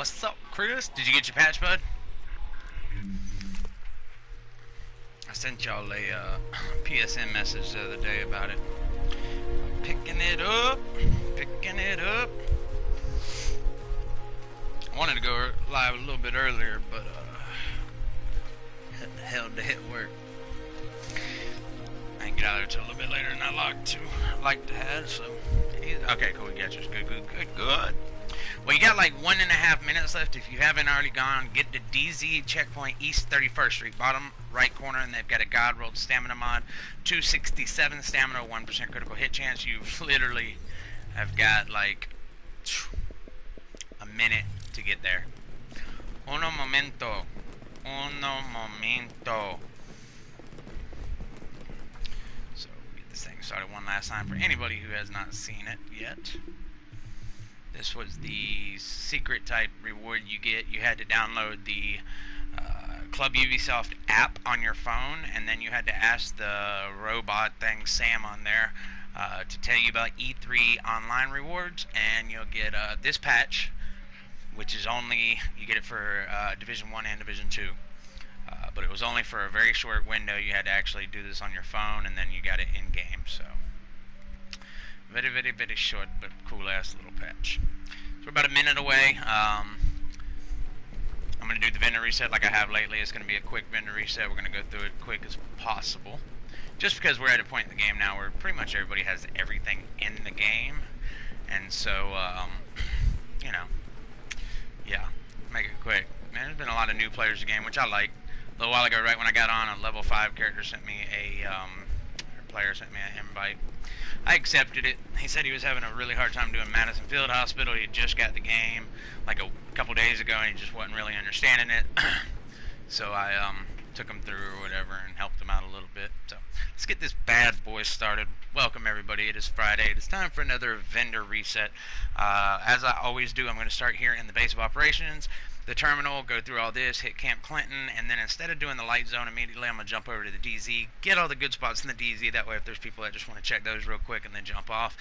What's up, Chris? Did you get your patch, bud? I sent y'all a PSN message the other day about it. Picking it up. Picking it up. I wanted to go live a little bit earlier, but held to hit work. I didn't get out there until a little bit later than I like to have, so. Okay, cool, we got you. Good. Well, you got like 1.5 minutes left. If you haven't already gone, get to DZ Checkpoint East 31st Street, bottom right corner, and they've got a God Rolled Stamina mod, 267 stamina, 1% critical hit chance. You literally have got like a minute to get there. Uno momento. So get this thing started one last time for anybody who has not seen it yet. This was the secret type reward you get. You had to download the Club Ubisoft app on your phone, and then you had to ask the robot thing, Sam, on there to tell you about E3 online rewards, and you'll get this patch, which is only, you get it for Division 1 and Division 2. But it was only for a very short window. You had to actually do this on your phone, and then you got it in-game, so. Very short, but cool-ass little patch. So we're about a minute away. I'm going to do the vendor reset like I have lately. It's going to be a quick vendor reset. We're going to go through it quick as possible. Just because we're at a point in the game now where pretty much everybody has everything in the game. And so, you know, yeah, make it quick. Man, there's been a lot of new players in the game, which I like. A little while ago, right when I got on, a level 5 character sent me player sent me an invite. I accepted it. He said he was having a really hard time doing Madison Field Hospital. He had just got the game like a couple days ago, and he just wasn't really understanding it. So I took him through or whatever and helped him out a little bit. So let's get this bad boy started. Welcome everybody. It is Friday. It is time for another vendor reset. As I always do, I'm going to start here in the base of operations. The terminal, go through all this, hit Camp Clinton, and then instead of doing the light zone immediately, I'm going to jump over to the DZ, get all the good spots in the DZ. That way, if there's people that just want to check those real quick and then jump off,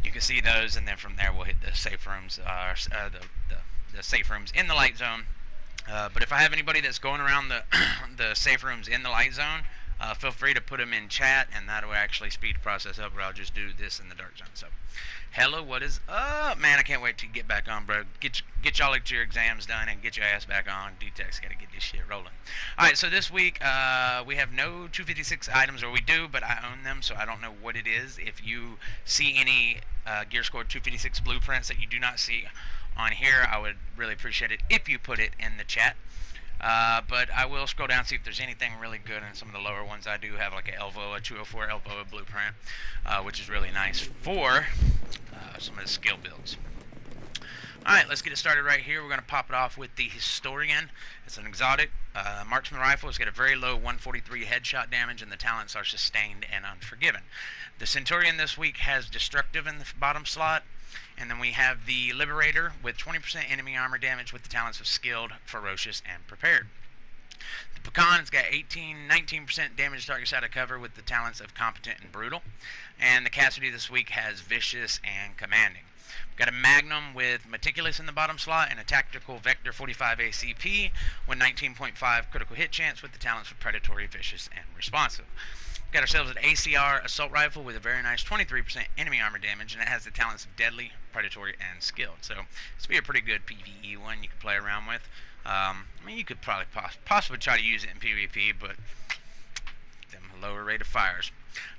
you can see those, and then from there, we'll hit the safe rooms, the safe rooms in the light zone. But if I have anybody that's going around the safe rooms in the light zone, feel free to put them in chat, and that will actually speed the process up, or I'll just do this in the dark zone. So, hello, what is up? Man, I can't wait to get back on, bro. Get y'all your exams done and get your ass back on. D-Tech's got to get this shit rolling. Alright, so this week, we have no 256 items, or we do, but I own them, so I don't know what it is. If you see any Gear Score 256 blueprints that you do not see on here, I would really appreciate it if you put it in the chat. But I will scroll down and see if there's anything really good in some of the lower ones. I do have like a 204 Elvoa blueprint, which is really nice for some of the skill builds. Alright, let's get it started right here. We're going to pop it off with the Historian. It's an exotic marksman rifle. It's got a very low 143 headshot damage, and the talents are Sustained and Unforgiven. The Centurion this week has Destructive in the bottom slot. And then we have the Liberator with 20% enemy armor damage with the talents of Skilled, Ferocious, and Prepared. The Pecan's got 19% damage to target side of cover with the talents of Competent and Brutal. And the Cassidy this week has Vicious and Commanding. We've got a Magnum with Meticulous in the bottom slot and a Tactical Vector 45 ACP with 19.5 critical hit chance with the talents of Predatory, Vicious, and Responsive. Got ourselves an ACR assault rifle with a very nice 23% enemy armor damage, and it has the talents of Deadly, Predatory, and Skilled. So this will be a pretty good PvE one you can play around with. I mean, you could probably possibly try to use it in PvP, but them lower rate of fires.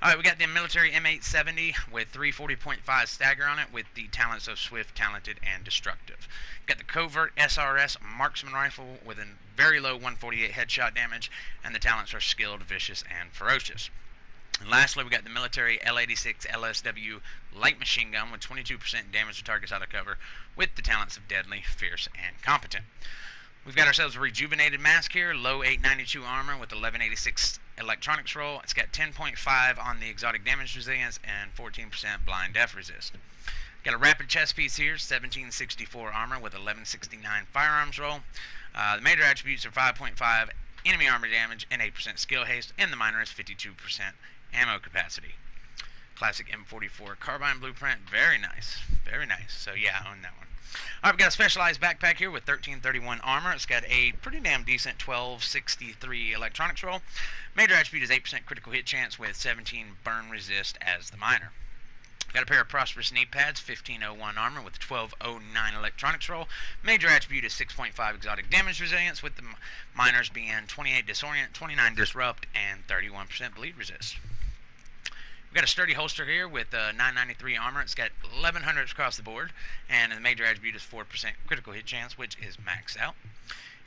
Alright, we got the military M870 with 340.5 stagger on it with the talents of Swift, Talented, and Destructive. Got the Covert SRS marksman rifle with a very low 148 headshot damage, and the talents are Skilled, Vicious, and Ferocious. And lastly, we got the military L86 LSW light machine gun with 22% damage to targets out of cover with the talents of Deadly, Fierce, and Competent. We've got ourselves a rejuvenated mask here, low 892 armor with 1186 electronics roll. It's got 10.5 on the exotic damage resilience and 14% blind def resist. Got a rapid chest piece here, 1764 armor with 1169 firearms roll. The major attributes are 5.5 enemy armor damage and 8% skill haste, and the minor is 52% ammo capacity. classic M44 carbine blueprint. Very nice. Very nice. So yeah, I own that one. Alright, we've got a specialized backpack here with 1331 armor. It's got a pretty damn decent 1263 electronics roll. Major attribute is 8% critical hit chance with 17 burn resist as the minor. Got a pair of prosperous knee pads, 1501 armor with 1209 electronics roll. Major attribute is 6.5 exotic damage resilience, with the minors being 28 disorient, 29 disrupt, and 31% bleed resist. We've got a sturdy holster here with 993 armor. It's got 1100s across the board, and the major attribute is 4% critical hit chance, which is maxed out.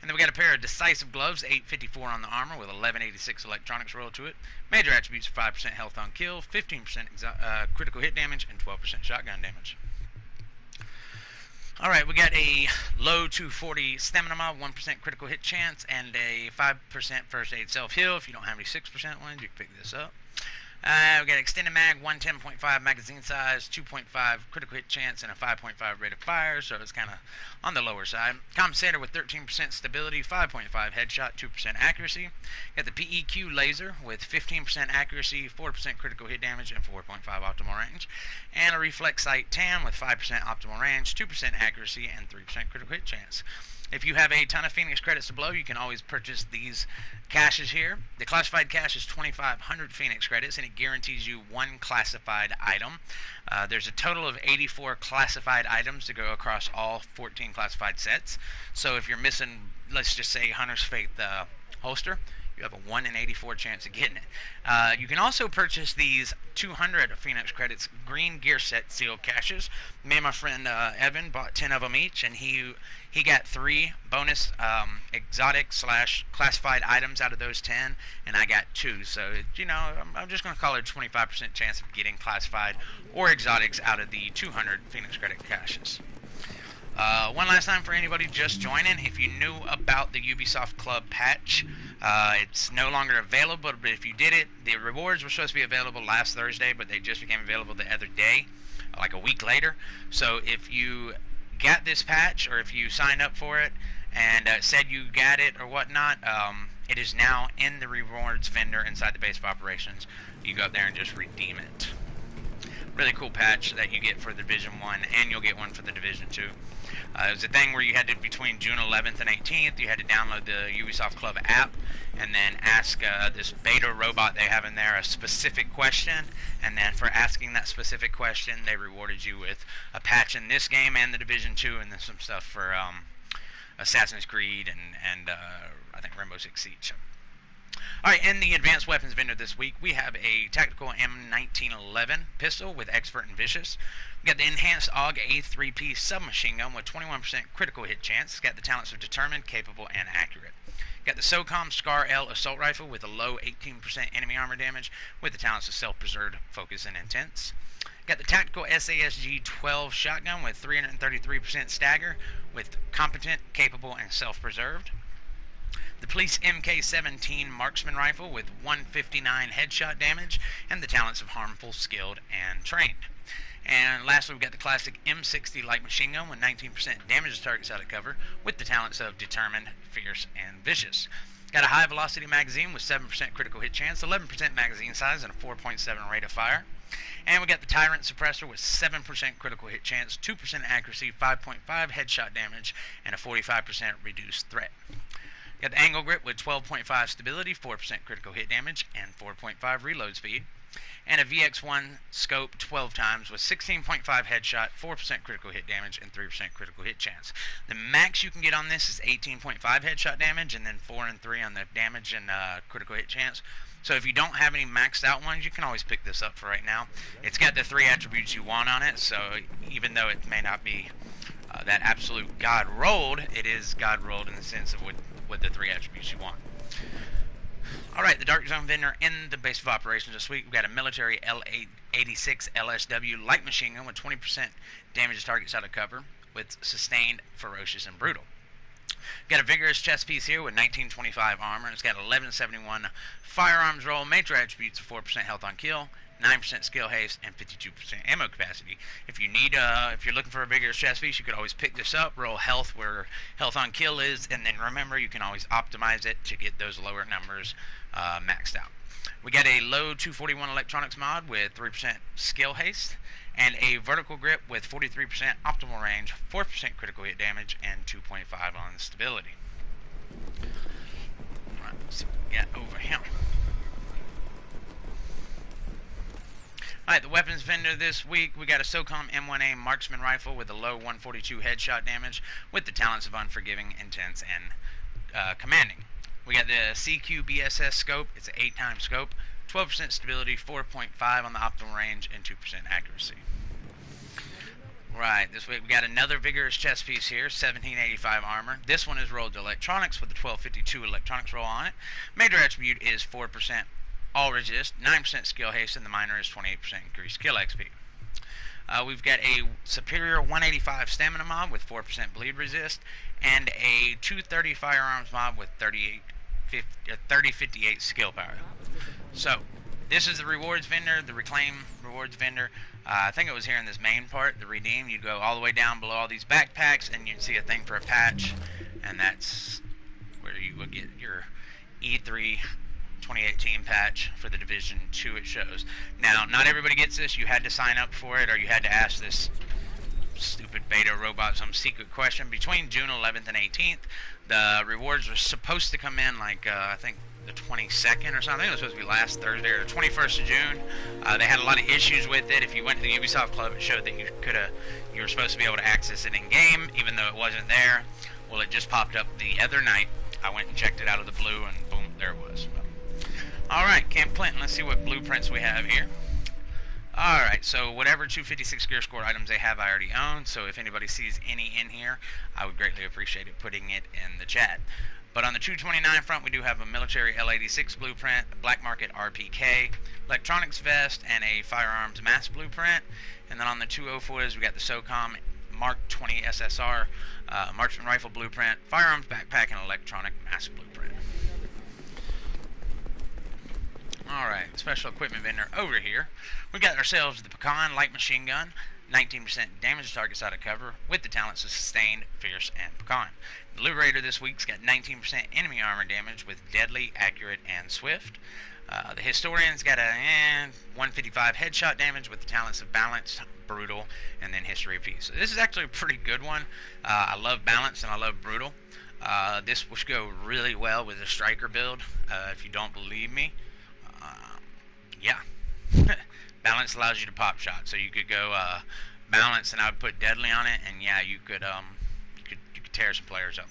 And then we got a pair of decisive gloves, 854 on the armor with 1186 electronics roll to it. Major attributes are 5% health on kill, 15% critical hit damage, and 12% shotgun damage. Alright, we got a low 240 stamina mob, 1% critical hit chance, and a 5% first aid self-heal. If you don't have any 6% ones, you can pick this up. We got extended mag, 110.5 magazine size, 2.5 critical hit chance, and a 5.5 rate of fire, so it's kind of on the lower side. Compensator with 13% stability, 5.5 headshot, 2% accuracy. Got the PEQ laser with 15% accuracy, 4% critical hit damage, and 4.5 optimal range. And a reflex sight tan with 5% optimal range, 2% accuracy, and 3% critical hit chance. If you have a ton of Phoenix credits to blow, you can always purchase these caches here. The classified cache is 2,500 Phoenix credits, and it guarantees you one classified item. There's a total of 84 classified items to go across all 14 classified sets. So if you're missing, let's just say, Hunter's Faith holster, you have a 1 in 84 chance of getting it. You can also purchase these 200 Phoenix credits green gear set sealed caches. Me and my friend Evan bought 10 of them each, and he got 3 bonus exotic / classified items out of those 10, and I got 2. So, you know, I'm just going to call it a 25% chance of getting classified or exotics out of the 200 Phoenix credit caches. One last time for anybody just joining, if you knew about the Ubisoft Club patch, it's no longer available, but if you did it, the rewards were supposed to be available last Thursday, but they just became available the other day, like a week later. So if you got this patch, or if you signed up for it and said you got it or whatnot, it is now in the rewards vendor inside the base of operations. You go up there and just redeem it. Really cool patch that you get for the Division 1, and you'll get one for the Division 2. It was a thing where you had to, between June 11th and 18th, you had to download the Ubisoft Club app and then ask this beta robot they have in there a specific question, and then for asking that specific question, they rewarded you with a patch in this game and the Division 2, and then some stuff for Assassin's Creed and I think Rainbow Six Siege. Alright, in the advanced weapons vendor this week, we have a tactical M1911 pistol with Expert and Vicious. We got the enhanced AUG A3P submachine gun with 21% critical hit chance. It's got the talents of determined, capable, and accurate. Got the SOCOM Scar L assault rifle with a low 18% enemy armor damage with the talents of self-preserved, focus, and intense. Got the tactical SASG 12 shotgun with 333% stagger with competent, capable, and self-preserved. The Police MK17 marksman rifle with 159 headshot damage and the talents of harmful, skilled, and trained. And lastly, we've got the classic M60 light machine gun with 19% damage to targets out of cover with the talents of determined, fierce, and vicious. Got a high velocity magazine with 7% critical hit chance, 11% magazine size, and a 4.7 rate of fire. And we got the Tyrant suppressor with 7% critical hit chance, 2% accuracy, 5.5 headshot damage, and a 45% reduced threat. Got the angle grip with 12.5 stability, 4% critical hit damage, and 4.5 reload speed. And a VX1 scope 12 times with 16.5 headshot, 4% critical hit damage, and 3% critical hit chance. The max you can get on this is 18.5 headshot damage, and then 4 and 3 on the damage and critical hit chance. So if you don't have any maxed out ones, you can always pick this up for right now. It's got the 3 attributes you want on it, so even though it may not be that absolute God rolled, it is God rolled in the sense of with the 3 attributes you want. Alright, the Dark Zone vendor in the base of operations this week, we've got a military L86 LSW light machine gun with 20% damage to targets out of cover with sustained, ferocious, and brutal. Got a vigorous chest piece here with 1925 armor. It's got 1171 firearms roll, major attributes of 4% health on kill, 9% skill haste, and 52% ammo capacity. If you need, if you're looking for a bigger chest piece, you could always pick this up, roll health where health on kill is, and then remember you can always optimize it to get those lower numbers maxed out. We got a low 241 electronics mod with 3% skill haste, and a vertical grip with 43% optimal range, 4% critical hit damage, and 2.5 on stability. Alright, let's see what we got over here. Alright, the weapons vendor this week, we got a SOCOM M1A marksman rifle with a low 142 headshot damage with the talents of unforgiving, intense, and commanding. We got the CQ BSS scope. It's an 8-time scope, 12% stability, 4.5 on the optimal range, and 2% accuracy. Right, this week we got another vigorous chest piece here, 1785 armor. This one is rolled to electronics with the 1252 electronics roll on it. Major attribute is 4% all resist, 9% skill haste, and the minor is 28% increased skill XP. We've got a superior 185 stamina mob with 4% bleed resist, and a 230 firearms mob with 3058 skill power. So, this is the rewards vendor, the reclaim rewards vendor. I think it was here in this main part, the redeem. You go all the way down below all these backpacks, and you see a thing for a patch, and that's where you would get your E3 2018 patch for the Division 2 it shows. Now, not everybody gets this. You had to sign up for it, or you had to ask this stupid beta robot some secret question. Between June 11th and 18th, the rewards were supposed to come in like, I think, the 22nd or something. It was supposed to be last Thursday or the 21st of June. They had a lot of issues with it. If you went to the Ubisoft Club, it showed that you were supposed to be able to access it in game, even though it wasn't there. Well, it just popped up the other night. I went and checked it out of the blue, and boom, there it was. Alright, Camp Clinton, let's see what blueprints we have here. Alright, so whatever 256 gear score items they have, I already own, so if anybody sees any in here, I would greatly appreciate it putting it in the chat. But on the 229 front, we do have a military L86 blueprint, a black market RPK, electronics vest, and a firearms mask blueprint. And then on the 204s, we got the SOCOM Mark 20 SSR marksman rifle blueprint, firearms backpack, and electronic mask blueprint. Alright, special equipment vendor over here. We got ourselves the Pecan light machine gun, 19% damage to targets out of cover, with the talents of Sustained, Fierce, and Pecan. The Liberator this week's got 19% enemy armor damage with Deadly, Accurate, and Swift. The Historian's got a 155 headshot damage with the talents of Balance, Brutal, and then History of Peace. So this is actually a pretty good one. I love Balance and I love Brutal. This will go really well with the Striker build, if you don't believe me. Yeah. Balance allows you to pop shot, so you could go Balance, and I would put Deadly on it, and yeah, you could tear some players up.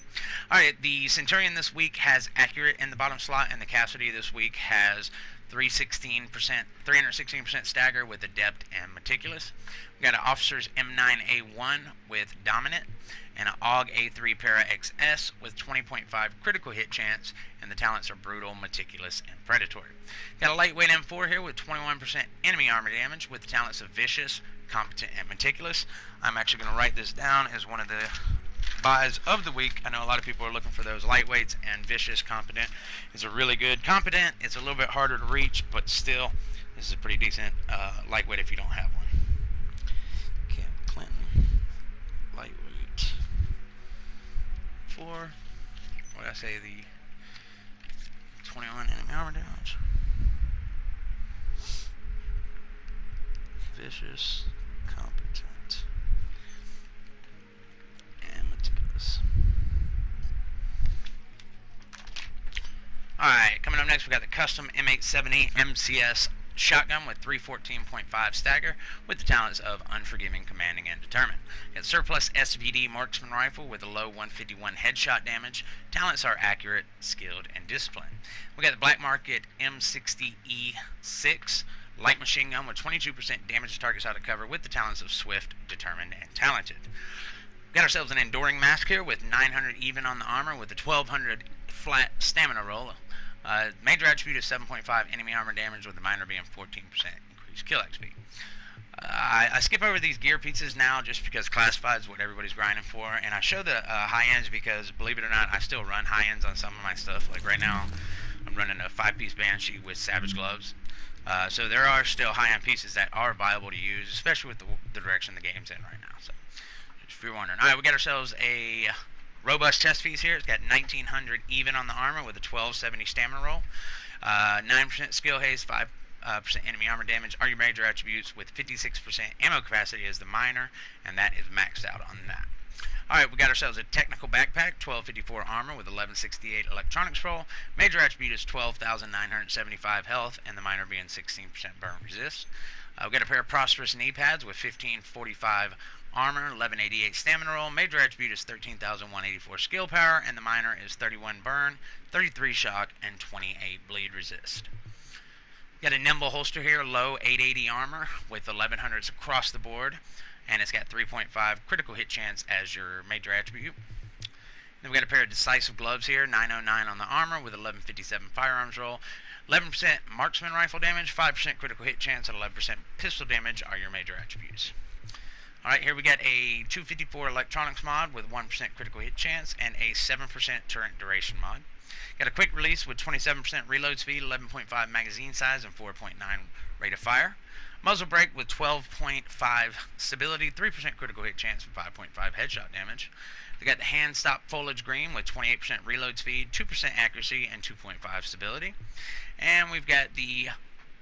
Alright, the Centurion this week has Accurate in the bottom slot, and the Cassidy this week has 316% stagger with Adept and Meticulous. We got an Officer's M9A1 with Dominant, and an AUG A3 Para XS with 20.5 critical hit chance, and the talents are Brutal, Meticulous, and Predatory. Got a lightweight M4 here with 21% enemy armor damage with the talents of Vicious, Competent, and Meticulous. I'm actually going to write this down as one of the buys of the week. I know a lot of people are looking for those lightweights, and Vicious, Competent is a really good. Competent, it's a little bit harder to reach, but still, this is a pretty decent lightweight if you don't have one. Camp Clinton, lightweight. What did I say? The 21 enemy armor damage. Vicious, Competent, and Meticulous. Alright, coming up next we got the custom M870 MCS shotgun with 314.5 stagger with the talents of Unforgiving, Commanding, and Determined. Got Surplus SVD marksman rifle with a low 151 headshot damage. Talents are Accurate, Skilled, and Disciplined. We got the Black Market M60E6 light machine gun with 22% damage to targets out of cover with the talents of Swift, Determined, and Talented. Got ourselves an Enduring Mask here with 900 even on the armor with a 1200 flat stamina roll. Major attribute is 7.5 enemy armor damage with the minor being 14% increased kill XP. I skip over these gear pieces now just because classified is what everybody's grinding for, and I show the high ends because, believe it or not, I still run high ends on some of my stuff. Like right now, I'm running a 5-piece Banshee with Savage Gloves. So there are still high-end pieces that are viable to use, especially with the direction the game's in right now. So if you're wondering. All right, we got ourselves a robust chest piece here. It's got 1900 even on the armor with a 1270 stamina roll, 9% skill haste, 5% enemy armor damage. Are your major attributes with 56% ammo capacity as the minor, and that is maxed out on that. Alright, we got ourselves a technical backpack, 1254 armor with 1168 electronics roll. Major attribute is 12,975 health, and the minor being 16% burn resist. We got a pair of prosperous knee pads with 1545 armor, 1188 stamina roll. Major attribute is 13,184 skill power, and the minor is 31 burn, 33 shock, and 28 bleed resist. Got a nimble holster here, low 880 armor with 1100s across the board, and it's got 3.5 critical hit chance as your major attribute. Then we got a pair of decisive gloves here, 909 on the armor with 1157 firearms roll, 11% marksman rifle damage, 5% critical hit chance, and 11% pistol damage are your major attributes. Alright, here we got a 254 electronics mod with 1% critical hit chance and a 7% turret duration mod. Got a quick release with 27% reload speed, 11.5 magazine size, and 4.9 rate of fire. Muzzle brake with 12.5 stability, 3% critical hit chance, and 5.5 headshot damage. We got the hand stop foliage green with 28% reload speed, 2% accuracy, and 2.5 stability. And we've got the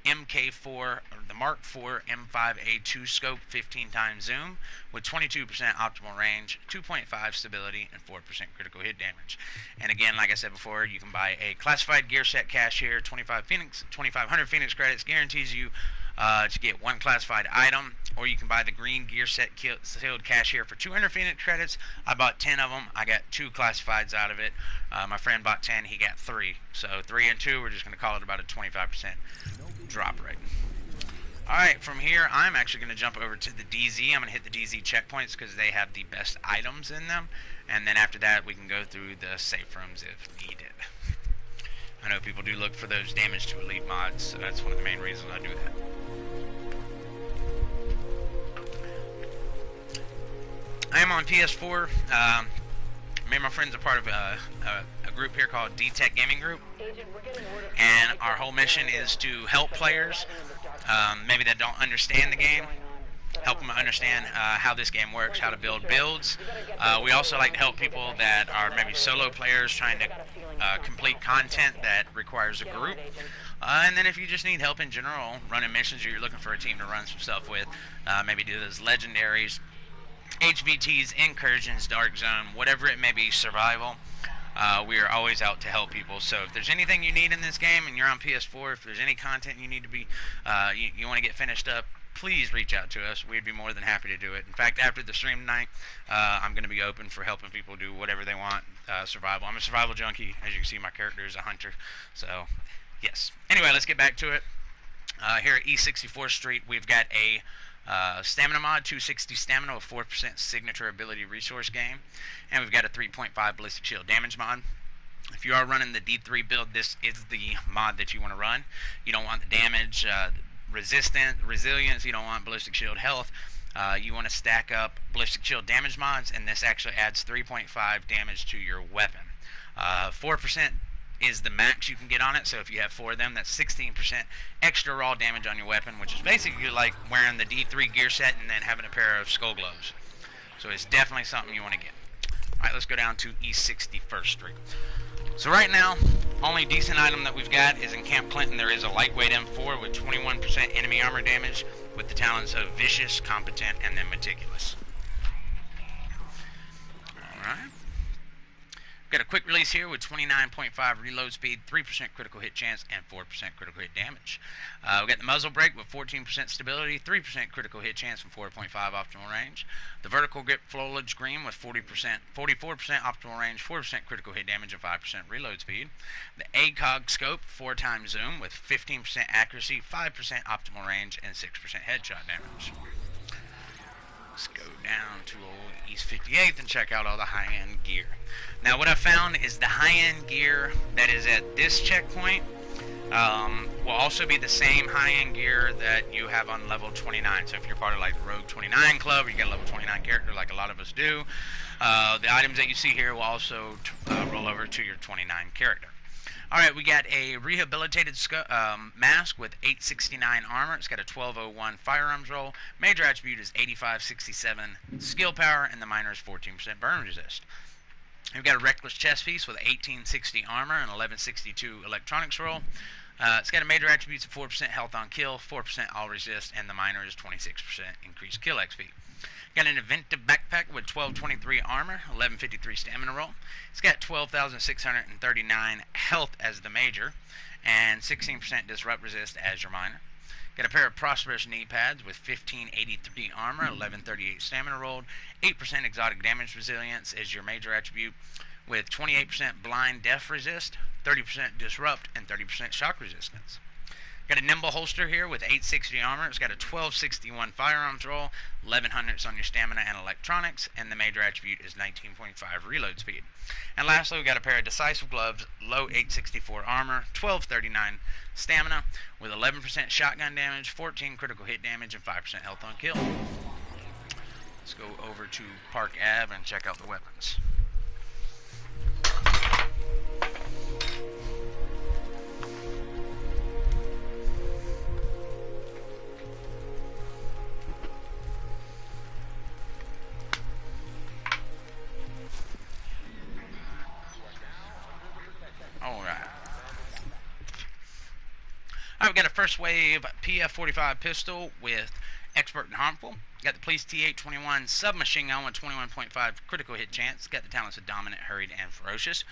MK4, or the Mark IV M5A2 scope 15 times zoom with 22% optimal range, 2.5 stability, and 4% critical hit damage. And again, like I said before, you can buy a classified gear set cache here. 2,500 Phoenix credits guarantees you to get one classified item, or you can buy the green gear set sealed cache here for 200 Phoenix credits. I bought 10 of them. I got 2 classifieds out of it. My friend bought 10. He got 3. So 3 and 2, we're just going to call it about a 25% drop rate. Alright, from here, I'm actually going to jump over to the DZ. I'm going to hit the DZ checkpoints because they have the best items in them. And then after that, we can go through the safe rooms if needed. I know people do look for those damage to elite mods, so that's one of the main reasons I do that. I am on PS4. Me and my friends are part of a group here called D-Tech Gaming Group, and our whole mission is to help players, maybe that don't understand the game, help them understand how this game works, how to build builds. We also like to help people that are maybe solo players trying to complete content that requires a group. And then if you just need help in general, running missions, or you're looking for a team to run some stuff with, maybe do those legendaries, HVTs, incursions, dark zone, whatever it may be, survival. We are always out to help people. So if there's anything you need in this game and you're on PS4, if there's any content you need to be, you want to get finished up, please reach out to us. We'd be more than happy to do it. In fact, after the stream tonight, I'm going to be open for helping people do whatever they want. Survival. I'm a survival junkie. As you can see, my character is a hunter. So, yes. Anyway, let's get back to it. Here at East 64th Street, we've got a stamina mod, 260 stamina with 4% signature ability resource gain. And we've got a 3.5 ballistic shield damage mod. If you are running the D3 build, this is the mod that you want to run. You don't want the damage, resilience, you don't want ballistic shield health. You want to stack up ballistic shield damage mods, and this actually adds 3.5 damage to your weapon. 4% is the max you can get on it, so if you have 4 of them, that's 16% extra raw damage on your weapon, which is basically like wearing the D3 gear set and then having a pair of skull gloves. So it's definitely something you want to get. Alright, let's go down to East 61st Street. So right now, only decent item that we've got is in Camp Clinton. There is a lightweight M4 with 21% enemy armor damage with the talents of Vicious, Competent, and then Meticulous. Alright. Got a quick release here with 29.5 reload speed, 3% critical hit chance, and 4% critical hit damage. We got the muzzle brake with 14% stability, 3% critical hit chance, and 4.5 optimal range. The vertical grip foliage green with 44% optimal range, 4% critical hit damage, and 5% reload speed. The ACOG scope, 4 times zoom with 15% accuracy, 5% optimal range, and 6% headshot damage. Let's go down to old East 58th and check out all the high-end gear. Now what I found is the high-end gear that is at this checkpoint will also be the same high-end gear that you have on level 29. So if you're part of like the Rogue 29 club, or you got a level 29 character like a lot of us do, the items that you see here will also roll over to your 29 character. Alright, we got a rehabilitated mask with 869 armor. It's got a 1201 firearms roll. Major attribute is 8567 skill power, and the minor is 14% burn resist. We've got a reckless chest piece with 1860 armor and 1162 electronics roll. It's got a major attributes of 4% health on kill, 4% all resist, and the minor is 26% increased kill XP. Got an inventive backpack with 1223 armor, 1153 stamina roll. It's got 12,639 health as the major, and 16% disrupt resist as your minor. Got a pair of prosperous knee pads with 1583 armor, 1138 stamina rolled, 8% exotic damage resilience as your major attribute, with 28% blind death resist, 30% disrupt, and 30% shock resistance. Got a nimble holster here with 860 armor. It's got a 1261 firearms roll, 1100s on your stamina and electronics, and the major attribute is 19.5 reload speed. And lastly, we got a pair of decisive gloves, low 864 armor, 1239 stamina, with 11% shotgun damage, 14 critical hit damage, and 5% health on kill. Let's go over to Park Ave and check out the weapons. Alright, we got a first wave PF45 pistol with expert and harmful. Got the police T821 submachine gun with 21.5 critical hit chance. Got the talents of dominant, hurried, and ferocious.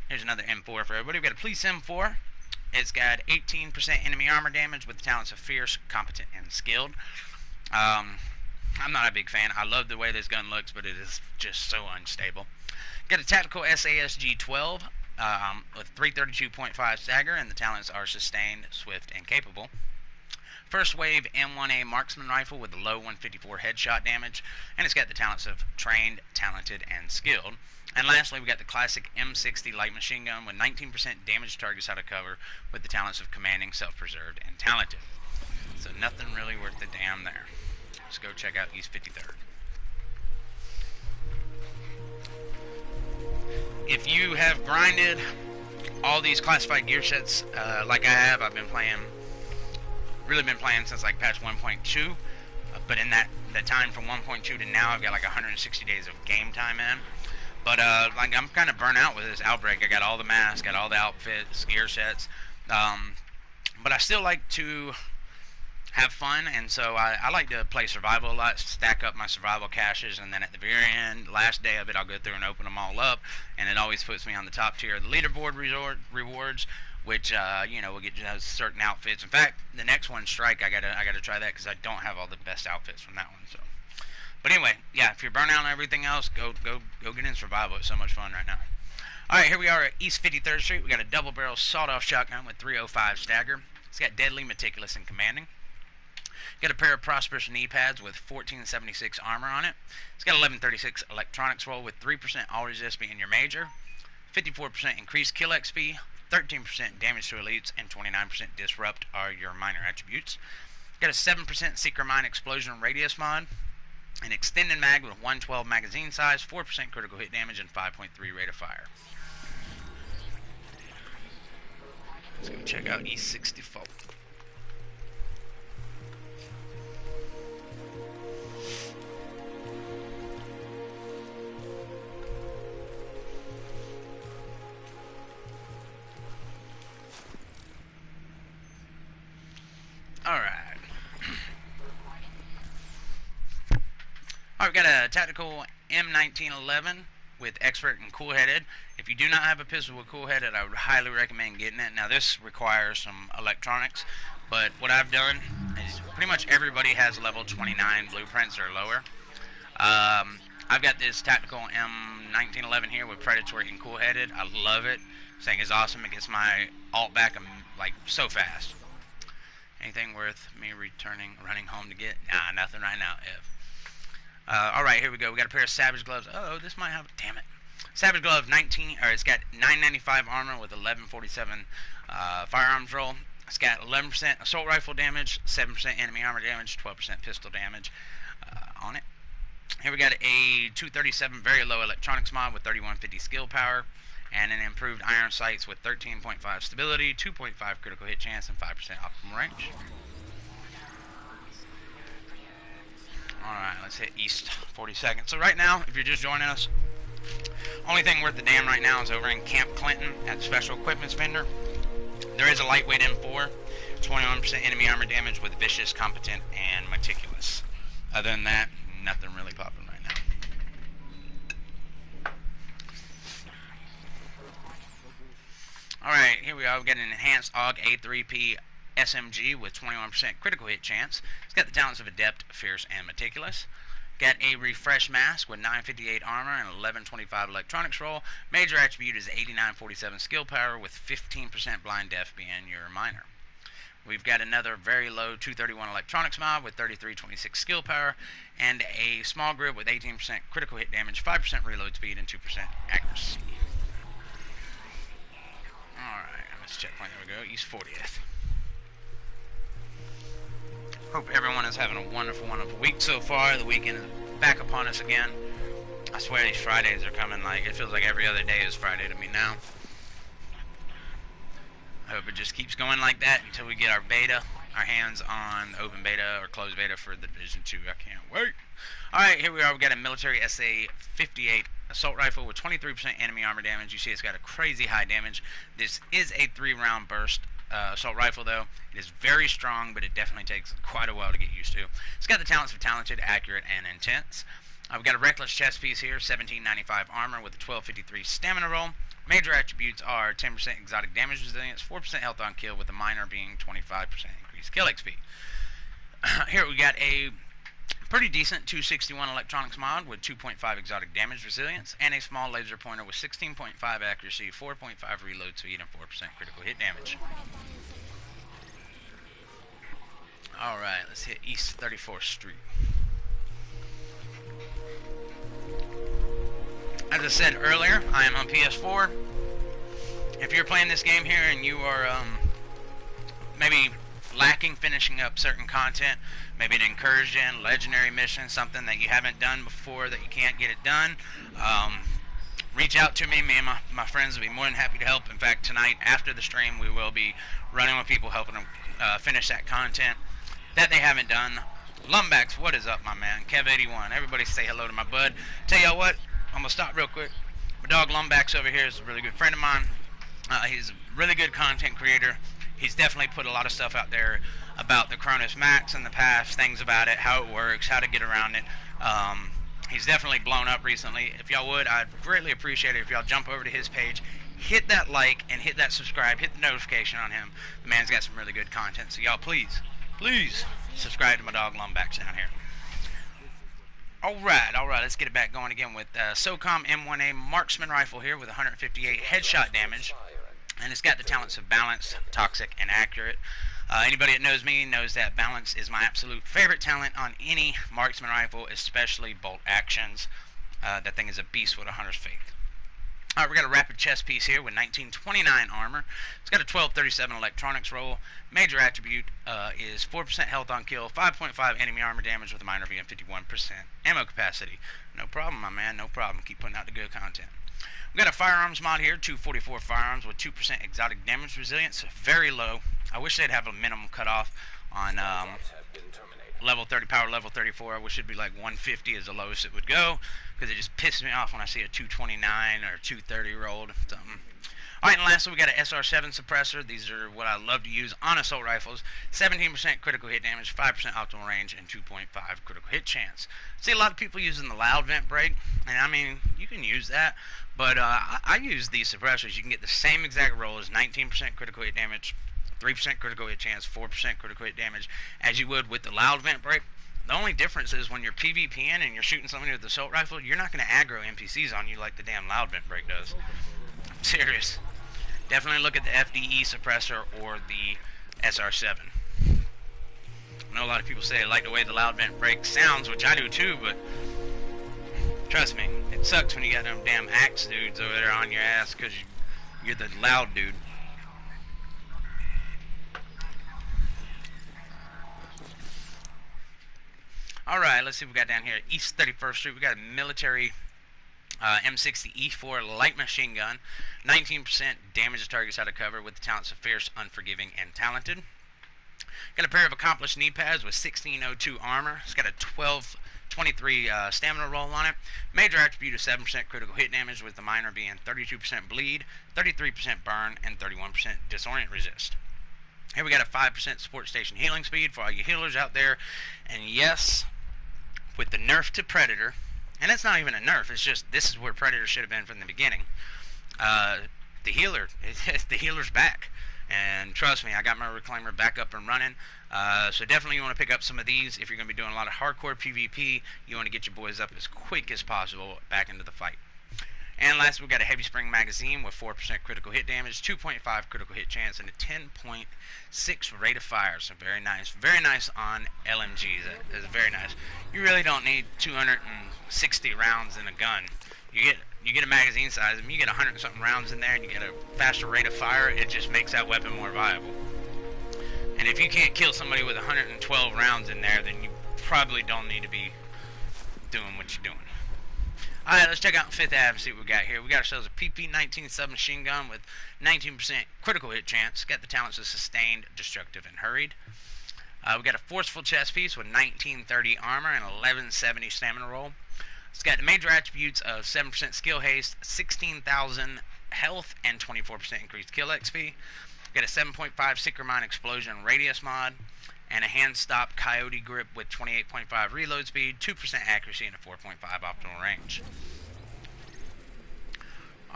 Here's another M4 for everybody. We got a police M4. It's got 18% enemy armor damage with the talents of fierce, competent, and skilled. I'm not a big fan. I love the way this gun looks, but it is just so unstable. Got a tactical SASG 12 with 332.5 stagger, and the talents are sustained, swift, and capable. First wave M1A marksman rifle with the low 154 headshot damage, and it's got the talents of trained, talented, and skilled. And lastly, we got the classic M60 light machine gun with 19% damage to targets out of cover with the talents of commanding, self-preserved, and talented. So nothing really worth the damn there. Let's go check out East 53rd. If you have grinded all these classified gear sets like I have, I've been playing, really been playing since like patch 1.2, but in that the time from 1.2 to now, I've got like 160 days of game time in. But like I'm kind of burnt out with this Outbreak. I got all the masks, got all the outfits, gear sets, but I still like to have fun, and so I like to play survival a lot, stack up my survival caches, and then at the very end, last day of it, I'll go through and open them all up, and it always puts me on the top tier of the leaderboard rewards, which you know, will get those certain outfits. In fact, the next one, Strike, I gotta try that because I don't have all the best outfits from that one. So, but anyway, yeah, if you're burnt out on everything else, go get in survival. It's so much fun right now. All right, here we are at East 53rd Street. We got a double barrel sawed-off shotgun with 305 stagger. It's got deadly, meticulous, and commanding. Got a pair of prosperous knee pads with 1476 armor on it. It's got 1136 electronics roll with 3% all resist being your major, 54% increased kill XP, 13% damage to elites, and 29% disrupt are your minor attributes. Got a 7% seeker mine explosion radius mod, an extended mag with 112 magazine size, 4% critical hit damage, and 5.3 rate of fire. Let's go check out East 64. Alright, we've got a tactical M1911 with expert and cool-headed. If you do not have a pistol with cool-headed, I would highly recommend getting it. Now this requires some electronics, but what I've done is pretty much everybody has level 29 blueprints or lower. I've got this tactical M1911 here with predatory and cool-headed. I love it. This thing is awesome. It gets my alt back like so fast. Anything worth me running home to get? Nah, nothing right now, alright, here we go. We got a pair of Savage Gloves. Oh, this might have, damn it. Savage Glove 19, or it's got 995 armor with 1147 firearms roll. It's got 11% assault rifle damage, 7% enemy armor damage, 12% pistol damage on it. Here we got a 237 very low electronics mod with 3150 skill power, and an improved iron sights with 13.5 stability, 2.5 critical hit chance, and 5% optimal range. Alright, let's hit east 40 seconds. So right now, if you're just joining us, only thing worth the damn right now is over in Camp Clinton at the Special Equipments Vendor. There is a lightweight M4, 21% enemy armor damage with vicious, competent, and meticulous. Other than that, nothing really popping right now. Alright, here we are. We've got an enhanced AUG A3P SMG with 21% critical hit chance. It's got the talents of Adept, Fierce, and Meticulous. Got a refresh mask with 958 armor and 1125 electronics roll. Major attribute is 8947 skill power with 15% blind deaf being your minor. We've got another very low 231 electronics mod with 3326 skill power and a small grip with 18% critical hit damage, 5% reload speed, and 2% accuracy. Alright, let's checkpoint. There we go. East 40th. Hope everyone is having a wonderful, wonderful week so far. The weekend is back upon us again. I swear these Fridays are coming like, it feels like every other day is Friday to me now. I hope it just keeps going like that until we get our beta, our hands on open beta or closed beta for the Division 2. I can't wait. Alright, here we are. We've got a military SA-58 assault rifle with 23% enemy armor damage. You see it's got a crazy high damage. This is a 3-round burst assault rifle, though. It is very strong, but it definitely takes quite a while to get used to. It's got the talents of talented, accurate, and intense. We've got a reckless chest piece here, 1795 armor with a 1253 stamina roll. Major attributes are 10% exotic damage resilience, 4% health on kill, with the minor being 25% increased kill XP. Here we got a pretty decent 261 electronics mod with 2.5 exotic damage resilience, and a small laser pointer with 16.5 accuracy, 4.5 reload speed, and 4% critical hit damage. Alright, let's hit East 34th Street. As I said earlier, I am on PS4. If you're playing this game here and you are maybe lacking finishing up certain content, maybe an incursion, legendary mission, something that you haven't done before that you can't get it done, reach out to me. Me and my friends will be more than happy to help. In fact, tonight after the stream we will be running with people, helping them finish that content that they haven't done. Lumbax, what is up, my man? Kev81, everybody say hello to my bud. Tell y'all what, I'm going to stop real quick. My dog Lumbax over here is a really good friend of mine. He's a really good content creator. He's definitely put a lot of stuff out there about the Cronus Max in the past, things about it, how it works, how to get around it. He's definitely blown up recently. If y'all would, I'd greatly appreciate it if y'all jump over to his page, hit that like, and hit that subscribe, hit the notification on him. The man's got some really good content, so y'all please subscribe to my dog Lumbax down here. Alright, let's get it back going again with SOCOM M1A marksman rifle here with 158 headshot damage. And it's got the talents of balance, toxic, and accurate. Anybody that knows me knows that balance is my absolute favorite talent on any marksman rifle, especially bolt actions. That thing is a beast with a hunter's faith. Alright, we got a rapid chest piece here with 1929 armor. It's got a 1237 electronics roll. Major attribute is 4% health on kill, 5.5 enemy armor damage with a minor being 51% ammo capacity. No problem, my man, no problem. Keep putting out the good content. We got a firearms mod here, 244 firearms with 2% exotic damage resilience, very low. I wish they'd have a minimum cutoff on level 30, power level 34. I wish it'd be like 150 is the lowest it would go, because it just pisses me off when I see a 229 or 230 rolled. Something. Alright, and lastly we got an SR7 suppressor. These are what I love to use on assault rifles. 17% critical hit damage, 5% optimal range, and 2.5 critical hit chance. See a lot of people using the loud vent break, and I mean, you can use that, but I use these suppressors. You can get the same exact roll as 19% critical hit damage, 3% critical hit chance, 4% critical hit damage, as you would with the loud vent break. The only difference is when you're PvPing and you're shooting somebody with the assault rifle, you're not going to aggro NPCs on you like the damn loud vent break does. I'm serious. Definitely look at the FDE suppressor or the SR7. I know a lot of people say they like the way the loud vent break sounds, which I do too, but trust me, it sucks when you got them damn axe dudes over there on your ass because you're the loud dude. Alright, let's see what we got down here. East 31st Street, we got a military M60 E4 light machine gun, 19% damage to targets out of cover with the talents of fierce, unforgiving, and talented. Got a pair of accomplished knee pads with 1602 armor. It's got a 1223 stamina roll on it. Major attribute of 7% critical hit damage, with the minor being 32% bleed, 33% burn, and 31% disorient resist. Here we got a 5% support station healing speed for all you healers out there. And yes, with the nerf to Predator, and it's not even a nerf, it's just this is where Predator should have been from the beginning. The healer's back. And trust me, I got my Reclaimer back up and running. So definitely you want to pick up some of these. If you're going to be doing a lot of hardcore PvP, you want to get your boys up as quick as possible back into the fight. And last, we've got a heavy spring magazine with 4% critical hit damage, 2.5 critical hit chance, and a 10.6 rate of fire. So very nice on LMGs. That is very nice. You really don't need 260 rounds in a gun. You get a magazine size, and you get 100 something rounds in there, and you get a faster rate of fire. It just makes that weapon more viable. And if you can't kill somebody with 112 rounds in there, then you probably don't need to be doing what you're doing. Alright, let's check out 5th Ave and see what we got here. We got ourselves a PP-19 submachine gun with 19% critical hit chance. Got the talents of Sustained, Destructive, and Hurried. We got a Forceful chest piece with 1930 armor and 1170 stamina roll. It's got the major attributes of 7% skill haste, 16,000 health, and 24% increased kill XP. Got a 7.5 Seeker Mine Explosion radius mod, and a hand-stop Coyote grip with 28.5 reload speed, 2% accuracy, and a 4.5 optimal range.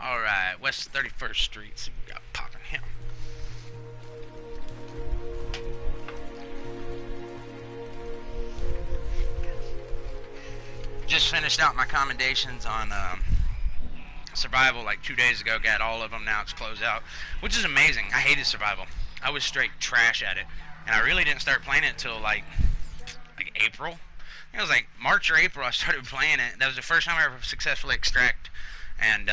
Alright, West 31st Street, see what we got popping here. Just finished out my commendations on Survival like 2 days ago. Got all of them now. It's closed out, which is amazing. I hated Survival. I was straight trash at it. And I really didn't start playing it until like April. I think it was like March or April I started playing it. That was the first time I ever successfully extract. And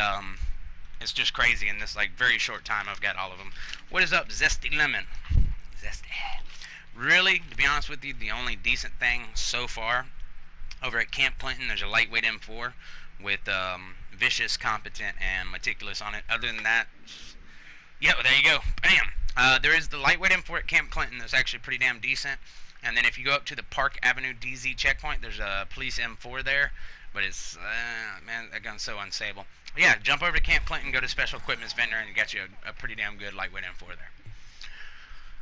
it's just crazy. In this like very short time I've got all of them. What is up, Zesty Lemon? Zesty. Really, to be honest with you, the only decent thing so far over at Camp Clinton, there's a lightweight M4 with Vicious, Competent, and Meticulous on it. Other than that, yeah, well, there you go. Bam! There is the lightweight M4 at Camp Clinton that's actually pretty damn decent. And then if you go up to the Park Avenue DZ checkpoint, there's a police M4 there. But it's, man, that gun's so unstable. But yeah, jump over to Camp Clinton, go to Special Equipment's vendor, and you got you a pretty damn good lightweight M4 there.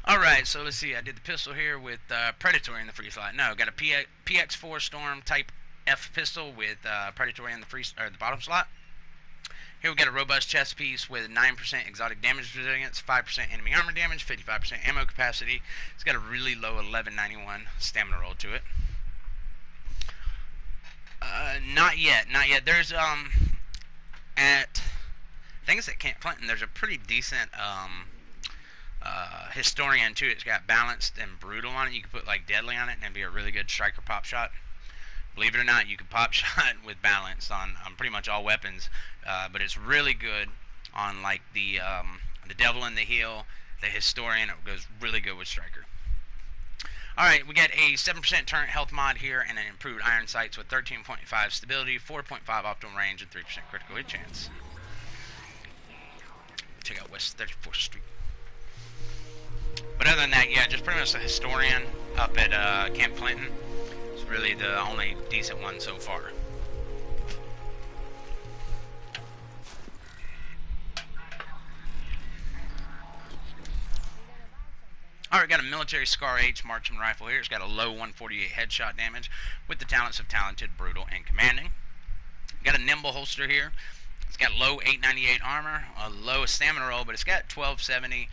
Alright, so let's see. I did the pistol here with Predatory in the free slot. No, got a PX4 Storm Type F pistol with Predatory in the bottom slot. Here we got a robust chest piece with 9% exotic damage resilience, 5% enemy armor damage, 55% ammo capacity. It's got a really low 1191 stamina roll to it. Not yet. There's I think it's at Camp Clinton. There's a pretty decent Historian too. It's got Balanced and Brutal on it. You can put like Deadly on it and it'd be a really good striker pop shot. Believe it or not, you can pop shot with Balanced on pretty much all weapons, but it's really good on like the Devil in the Heel, the Historian. It goes really good with striker. Alright, we got a 7% turret health mod here and an improved iron sights with 13.5 stability, 4.5 optimal range, and 3% critical hit chance. Check out West 34th Street. But other than that, yeah, just pretty much a Historian up at Camp Clinton. It's really the only decent one so far. Alright, got a military Scar H marksman rifle here. It's got a low 148 headshot damage with the talents of Talented, Brutal, and Commanding. Got a nimble holster here. It's got low 898 armor, a low stamina roll, but it's got 1270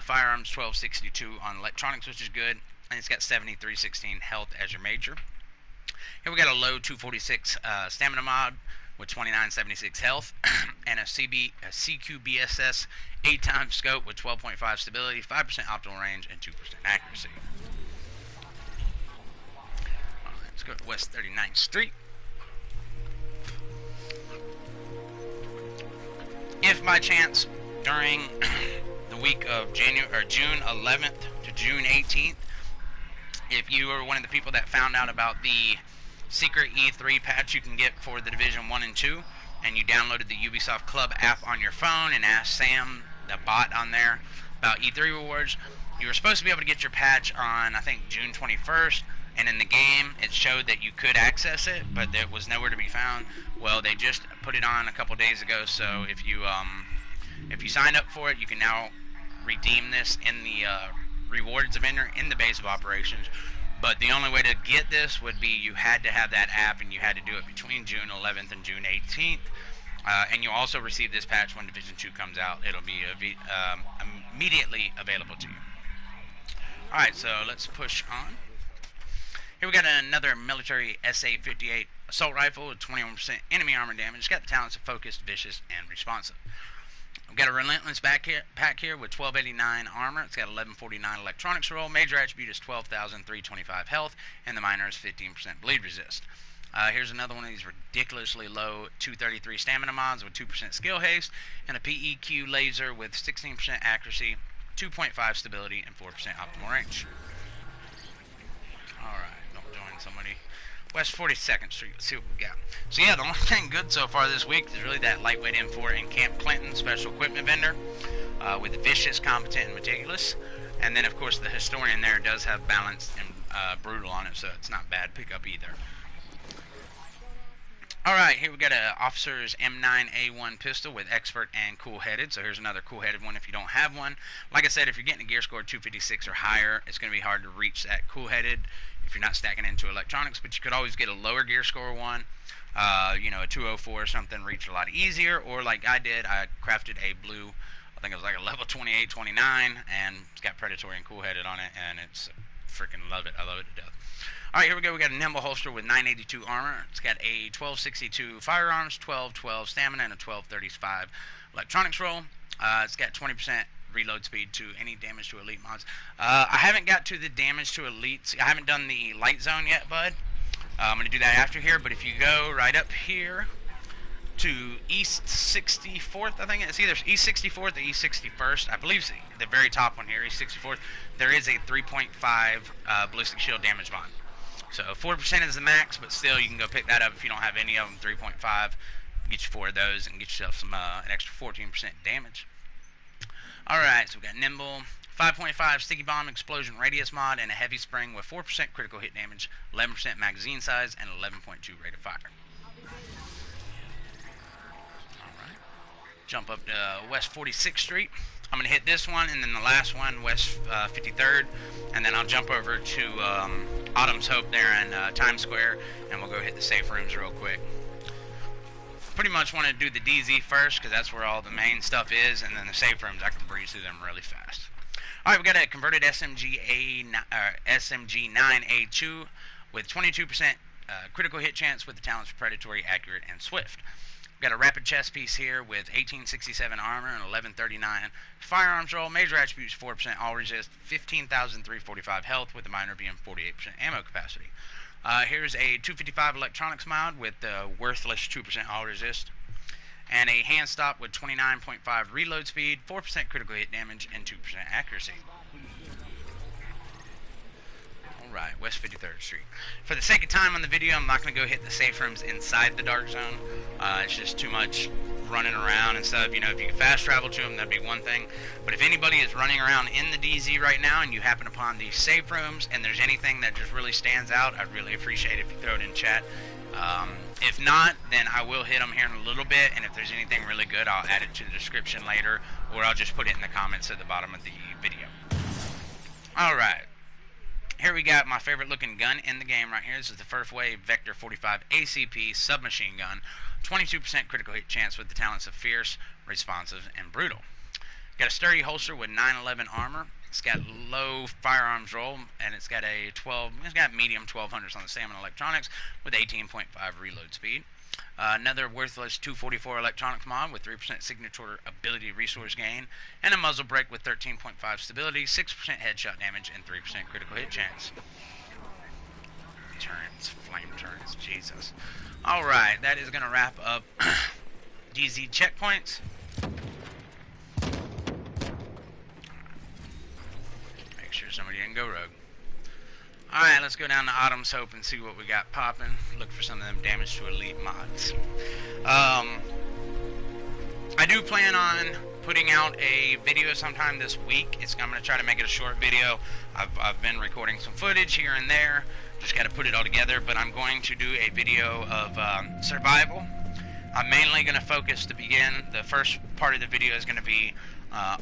firearms, 1262 on electronics, which is good, and it's got 7316 health as your major. Here we got a low 246 stamina mod with 2976 health, and a CQBSS 8x scope with 12.5 stability, 5% optimal range, and 2% accuracy. Alright, let's go to West 39th Street. If by chance during the week of June 11th to June 18th, if you were one of the people that found out about the secret E3 patch you can get for the Division 1 and 2, and you downloaded the Ubisoft Club app on your phone and asked Sam, the bot on there, about E3 rewards, you were supposed to be able to get your patch on, I think, June 21st, and in the game it showed that you could access it, but it was nowhere to be found. Well, they just put it on a couple days ago, so if you signed up for it, you can now redeem this in the rewards vendor in the base of operations. But the only way to get this would be you had to have that app, and you had to do it between June 11th and June 18th. And you'll also receive this patch when Division 2 comes out. It'll be immediately available to you. Alright, so let's push on. Here we got another military SA-58 assault rifle with 21% enemy armor damage. It's got the talents of focused, vicious, and responsive. We've got a relentless pack here with 1289 armor. It's got 1149 electronics roll. Major attribute is 12,325 health, and the minor is 15% bleed resist. Here's another one of these ridiculously low 233 stamina mods with 2% skill haste, and a PEQ laser with 16% accuracy, 2.5 stability, and 4% optimal range. Alright, don't join somebody. West 42nd Street, let's see what we got. So yeah, the only thing good so far this week is really that lightweight M4 in Camp Clinton special equipment vendor with vicious, competent, and meticulous. And then of course the historian there does have balanced and brutal on it, so it's not bad pickup either. Alright, here we got a officer's M9A1 pistol with expert and cool-headed. So here's another cool-headed one if you don't have one. Like I said, if you're getting a gear score 256 or higher, it's going to be hard to reach that cool-headed if you're not stacking into electronics, but you could always get a lower gear score one. You know, a 204 or something reached a lot easier, or like I did, I crafted a blue, I think it was like a level 28, 29, and it's got predatory and cool-headed on it, and it's freaking love it. I love it to death. Alright, here we go. We got a nimble holster with 982 armor. It's got a 1262 firearms, 1212 stamina, and a 1235 electronics roll. It's got 20% reload speed to any damage to elite mods. I haven't got to the damage to elites. I haven't done the light zone yet, bud. I'm going to do that after here, but if you go right up here to East 64th, I think it's either East 64th or East 61st. I believe it's the very top one here, East 64th. There is a 3.5 ballistic shield damage mod. So 4% is the max, but still you can go pick that up if you don't have any of them. 3.5, get you 4 of those and get yourself some an extra 14% damage. Alright, so we got Nimble, 5.5 sticky bomb explosion radius mod, and a heavy spring with 4% critical hit damage, 11% magazine size, and 11.2 rate of fire. Alright, jump up to West 46th Street. I'm going to hit this one, and then the last one, West 53rd, and then I'll jump over to Autumn's Hope there in Times Square, and we'll go hit the safe rooms real quick. Pretty much want to do the DZ first, because that's where all the main stuff is, and then the safe rooms, I can breeze through them really fast. Alright, we got a converted SMG 9A2 with 22% critical hit chance with the talents for predatory, accurate, and swift. Got a rapid chest piece here with 1867 armor and 1139 firearms roll. Major attributes 4% all resist, 15,345 health with the minor being 48% ammo capacity. Here's a 255 electronics mod with worthless 2% all resist. And a hand stop with 29.5 reload speed, 4% critical hit damage, and 2% accuracy. Alright, West 53rd Street. For the sake of time on the video, I'm not going to go hit the safe rooms inside the dark zone. It's just too much running around and stuff. You know, if you can fast travel to them, that'd be one thing. But if anybody is running around in the DZ right now and you happen upon these safe rooms and there's anything that just really stands out, I'd really appreciate it if you throw it in chat. If not, then I will hit them here in a little bit, and if there's anything really good, I'll add it to the description later, or I'll just put it in the comments at the bottom of the video. Alright. Here we got my favorite looking gun in the game right here. This is the First Wave Vector 45 ACP submachine gun. 22% critical hit chance with the talents of fierce, responsive, and brutal. Got a sturdy holster with 911 armor. It's got low firearms roll, and it's got medium 1200s on the stamina electronics with 18.5 reload speed. Another worthless 244 electronics mod with 3% signature ability resource gain, and a muzzle brake with 13.5 stability, 6% headshot damage, and 3% critical hit chance. Turrets, flame turrets, Jesus. Alright, that is going to wrap up DZ checkpoints. Make sure somebody didn't go rogue. Alright, let's go down to Autumn's Hope and see what we got popping. Look for some of them damage to elite mods. I do plan on putting out a video sometime this week. I'm going to try to make it a short video. I've been recording some footage here and there. Just got to put it all together. But I'm going to do a video of survival. I'm mainly going to focus to begin. The first part of the video is going to be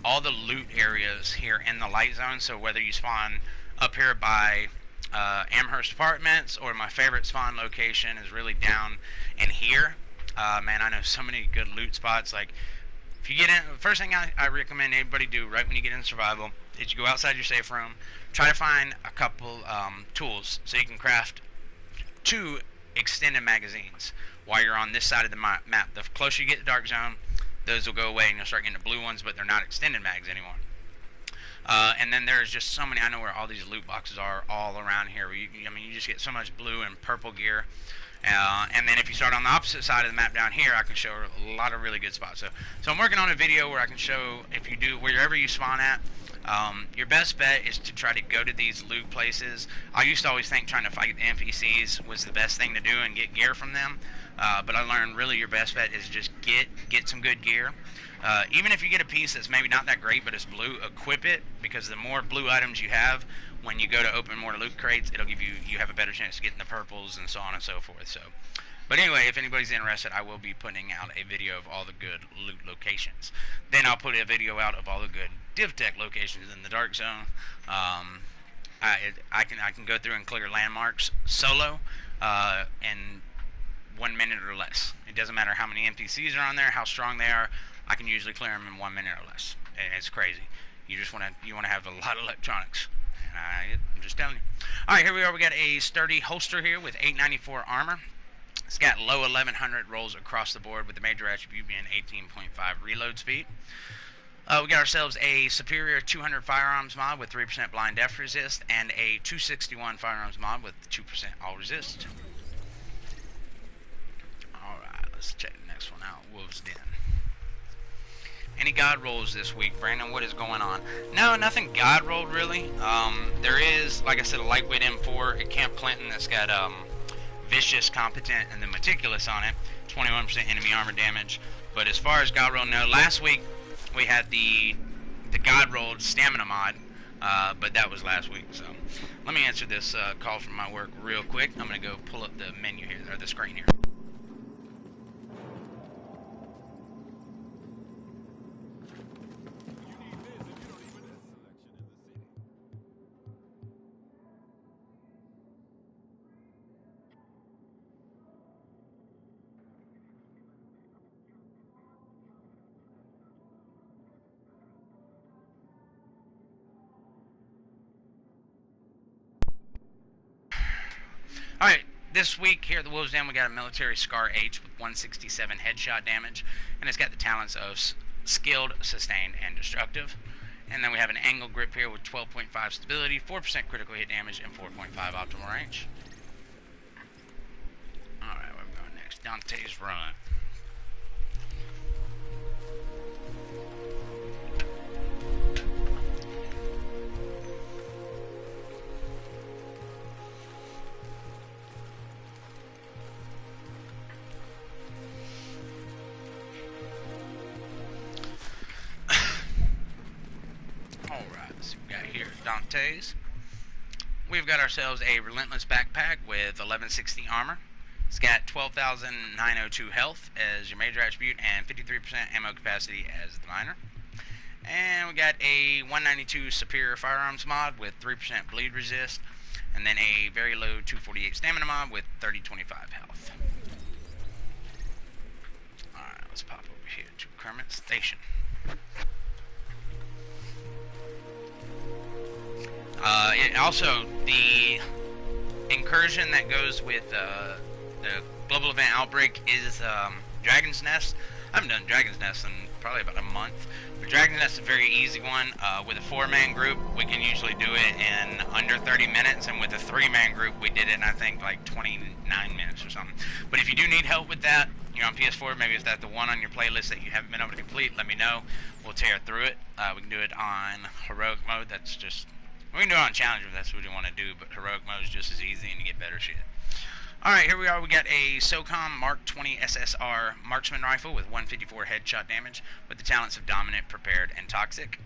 all the loot areas here in the light zone. So whether you spawn up here by Amherst Apartments, or my favorite spawn location is really down in here. Man, I know so many good loot spots. Like, if you get in, the first thing I recommend anybody do right when you get in survival is you go outside your safe room, try to find a couple tools so you can craft 2 extended magazines while you're on this side of the map. The closer you get to the dark zone, those will go away and you'll start getting the blue ones, but they're not extended mags anymore. And then there's just so many. I know where all these loot boxes are all around here. I mean, you just get so much blue and purple gear. And then if you start on the opposite side of the map down here, I can show a lot of really good spots. So I'm working on a video where I can show, if you do, wherever you spawn at, your best bet is to try to go to these loot places. I used to always think trying to fight NPCs was the best thing to do and get gear from them. But I learned really your best bet is just get some good gear. Even if you get a piece that's maybe not that great but it's blue, equip it, because the more blue items you have, when you go to open more loot crates, it'll give you have a better chance of getting the purples and so on and so forth. So, but anyway, if anybody's interested, I will be putting out a video of all the good loot locations. Then I'll put a video out of all the good div tech locations in the dark zone. I can go through and clear landmarks solo in 1 minute or less. It doesn't matter how many NPCs are on there, how strong they are. I can usually clear them in 1 minute or less. And it's crazy. You just want to have a lot of electronics. I'm just telling you. All right, here we are. We got a sturdy holster here with 894 armor. It's got low 1100 rolls across the board, with the major attribute being 18.5 reload speed. We got ourselves a superior 200 firearms mod with 3% blind depth resist, and a 261 firearms mod with 2% all resist. All right, let's check the next one out. Wolves Den. Any god rolls this week, Brandon? What is going on? No, nothing god rolled really. There is, like I said, a lightweight M4 at Camp Clinton that's got vicious, competent, and then meticulous on it. 21% enemy armor damage. But as far as god roll, no. Last week we had the god rolled stamina mod, but that was last week. So let me answer this call from my work real quick. I'm gonna go pull up the menu here, or the screen here. Alright, this week here at the Wolves Den, we got a military Scar H with 167 headshot damage, and it's got the talents of skilled, sustained, and destructive. And then we have an angle grip here with 12.5 stability, 4% critical hit damage, and 4.5 optimal range. Alright, where are we going next? Dante's Run. Dante's. We've got ourselves a Relentless backpack with 1160 armor. It's got 12,902 health as your major attribute and 53% ammo capacity as the minor. And we got a 192 superior firearms mod with 3% bleed resist, and then a very low 248 stamina mod with 3025 health. Alright, let's pop over here to Kermit Station. Also, the incursion that goes with the global event Outbreak is Dragon's Nest. I haven't done Dragon's Nest in probably about a month. But Dragon's Nest is a very easy one. With a 4-man group, we can usually do it in under 30 minutes. And with a 3-man group, we did it in, I think, like 29 minutes or something. But if you do need help with that, you're on PS4, maybe it's that the one on your playlist that you haven't been able to complete, let me know. We'll tear through it. We can do it on heroic mode. That's just... We can do it on challenge if that's what you want to do, but heroic mode is just as easy and you get better shit. Alright, here we are. We got a SOCOM Mark 20 SSR marksman rifle with 154 headshot damage with the talents of dominant, prepared, and toxic.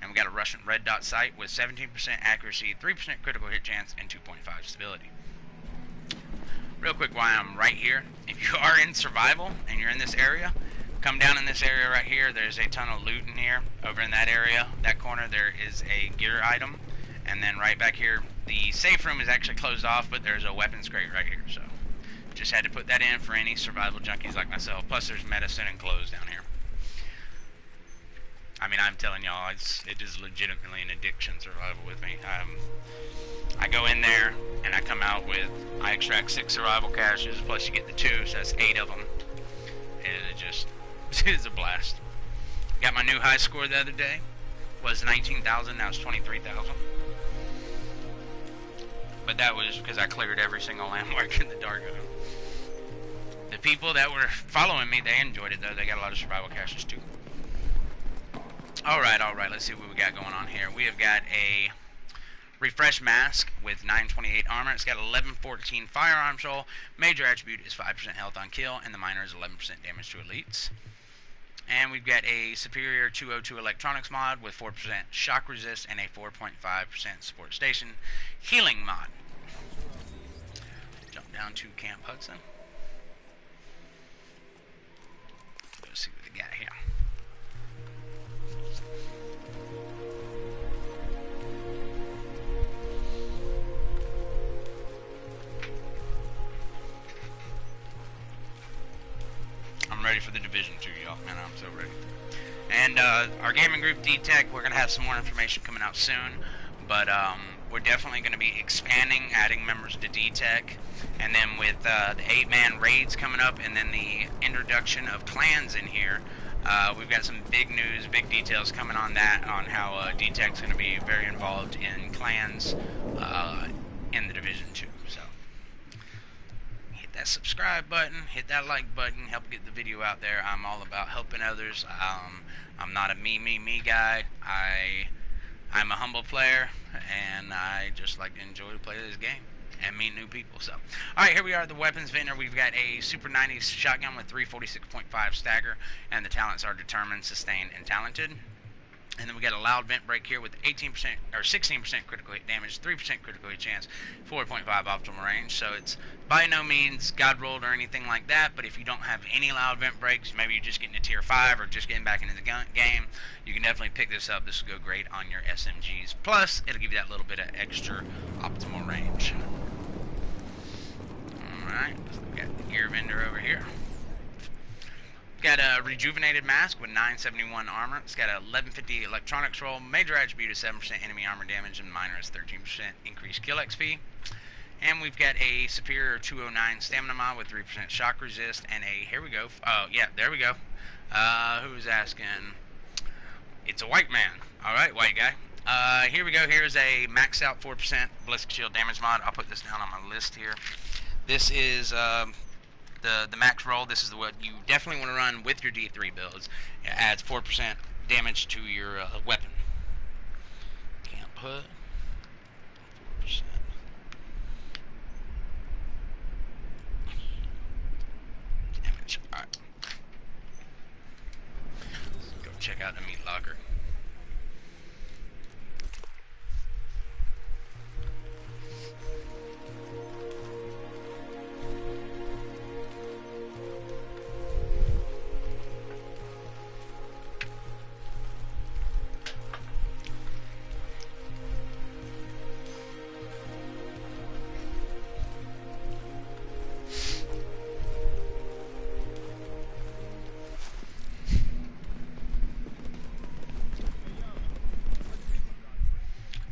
And we got a Russian red dot sight with 17% accuracy, 3% critical hit chance, and 2.5 stability. Real quick, why I'm right here. If you are in survival and you're in this area, come down in this area right here. There's a ton of loot in here. Over in that area, that corner, there is a gear item. And then right back here, the safe room is actually closed off, but there's a weapons crate right here. So just had to put that in for any survival junkies like myself. Plus there's medicine and clothes down here. I mean, I'm telling y'all, it is legitimately an addiction survival with me. I go in there and I come out with, I extract 6 survival caches, plus you get the 2, so that's 8 of them. And it just, it's a blast. Got my new high score the other day. Was 19,000, now it's 23,000. But that was because I cleared every single landmark in the dark zone. The people that were following me, they enjoyed it though. They got a lot of survival caches too. Alright, let's see what we got going on here. We have got a refresh mask with 928 armor. It's got 1114 firearms roll. Major attribute is 5% health on kill, and the minor is 11% damage to elites. And we've got a superior 202 electronics mod with 4% shock resist and a 4.5% support station healing mod. Jump down to Camp Hudson. Let's see what they got here. I'm ready for the Division 2, y'all. Man, I'm so ready. And our gaming group, D-Tech, we're going to have some more information coming out soon. But we're definitely going to be expanding, adding members to D-Tech. And then with the 8-man raids coming up, and then the introduction of clans in here, we've got some big news, big details coming on that, on how D-Tech's going to be very involved in clans in the Division 2. So hit that subscribe button, hit that like button, help get the video out there. I'm all about helping others. I'm not a me guy. I'm a humble player, and I just like to enjoy to play this game and meet new people. So, alright, here we are at the weapons vendor. We've got a Super 90s shotgun with 346.5 stagger, and the talents are determined, sustained, and talented. And then we got a loud vent break here with 18% or 16% critical hit damage, 3% critical hit chance, 4.5 optimal range. So it's by no means God rolled or anything like that. But if you don't have any loud vent breaks, maybe you're just getting a tier 5 or just getting back into the game, you can definitely pick this up. This will go great on your SMGs. Plus, it'll give you that little bit of extra optimal range. All right, we got the gear vendor over here. Got a rejuvenated mask with 971 armor. It's got a 1150 electronics roll. Major attribute is 7% enemy armor damage, and minor is 13% increased kill XP. And we've got a superior 209 stamina mod with 3% shock resist, and a, here we go. Oh, yeah, there we go. Who's asking? It's a white man. All right, white guy. Here we go. Here's a max out 4% ballistic shield damage mod. I'll put this down on my list here. This is the max roll. This is what you definitely want to run with your D3 builds. It adds 4% damage to your weapon. Can't put 4%. Damage. Alright. Go check out the meat locker.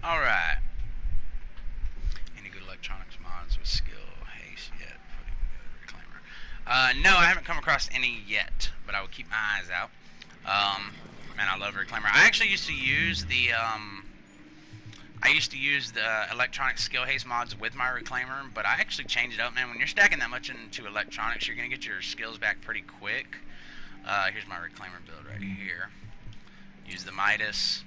Alright. Any good electronics mods with skill, haste yet? Reclaimer. No, I haven't come across any yet, but I will keep my eyes out. Man, I love Reclaimer. I actually used to use the electronic skill haste mods with my Reclaimer, but I actually changed it up, man. When you're stacking that much into electronics, you're gonna get your skills back pretty quick. Here's my Reclaimer build right here. Use the Midas.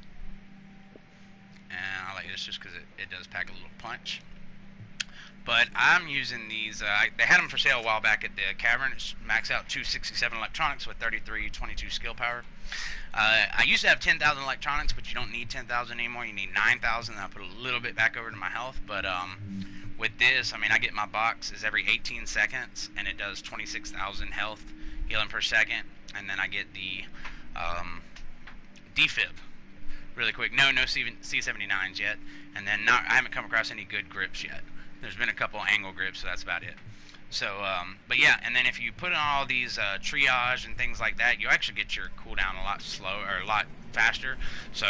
and I like this just because it does pack a little punch. But I'm using these, they had them for sale a while back at the Cavern. It's max out 267 electronics with 3322 skill power. I used to have 10,000 electronics, but you don't need 10,000 anymore. You need 9,000. I put a little bit back over to my health, but with this, I mean, I get my boxes every 18 seconds, and it does 26,000 health healing per second, and then I get the defib really quick. No C79s yet, and then I haven't come across any good grips yet. There's been a couple angle grips, so that's about it. So, but yeah, and then if you put on all these triage and things like that, you actually get your cooldown a lot slower, or a lot faster. So,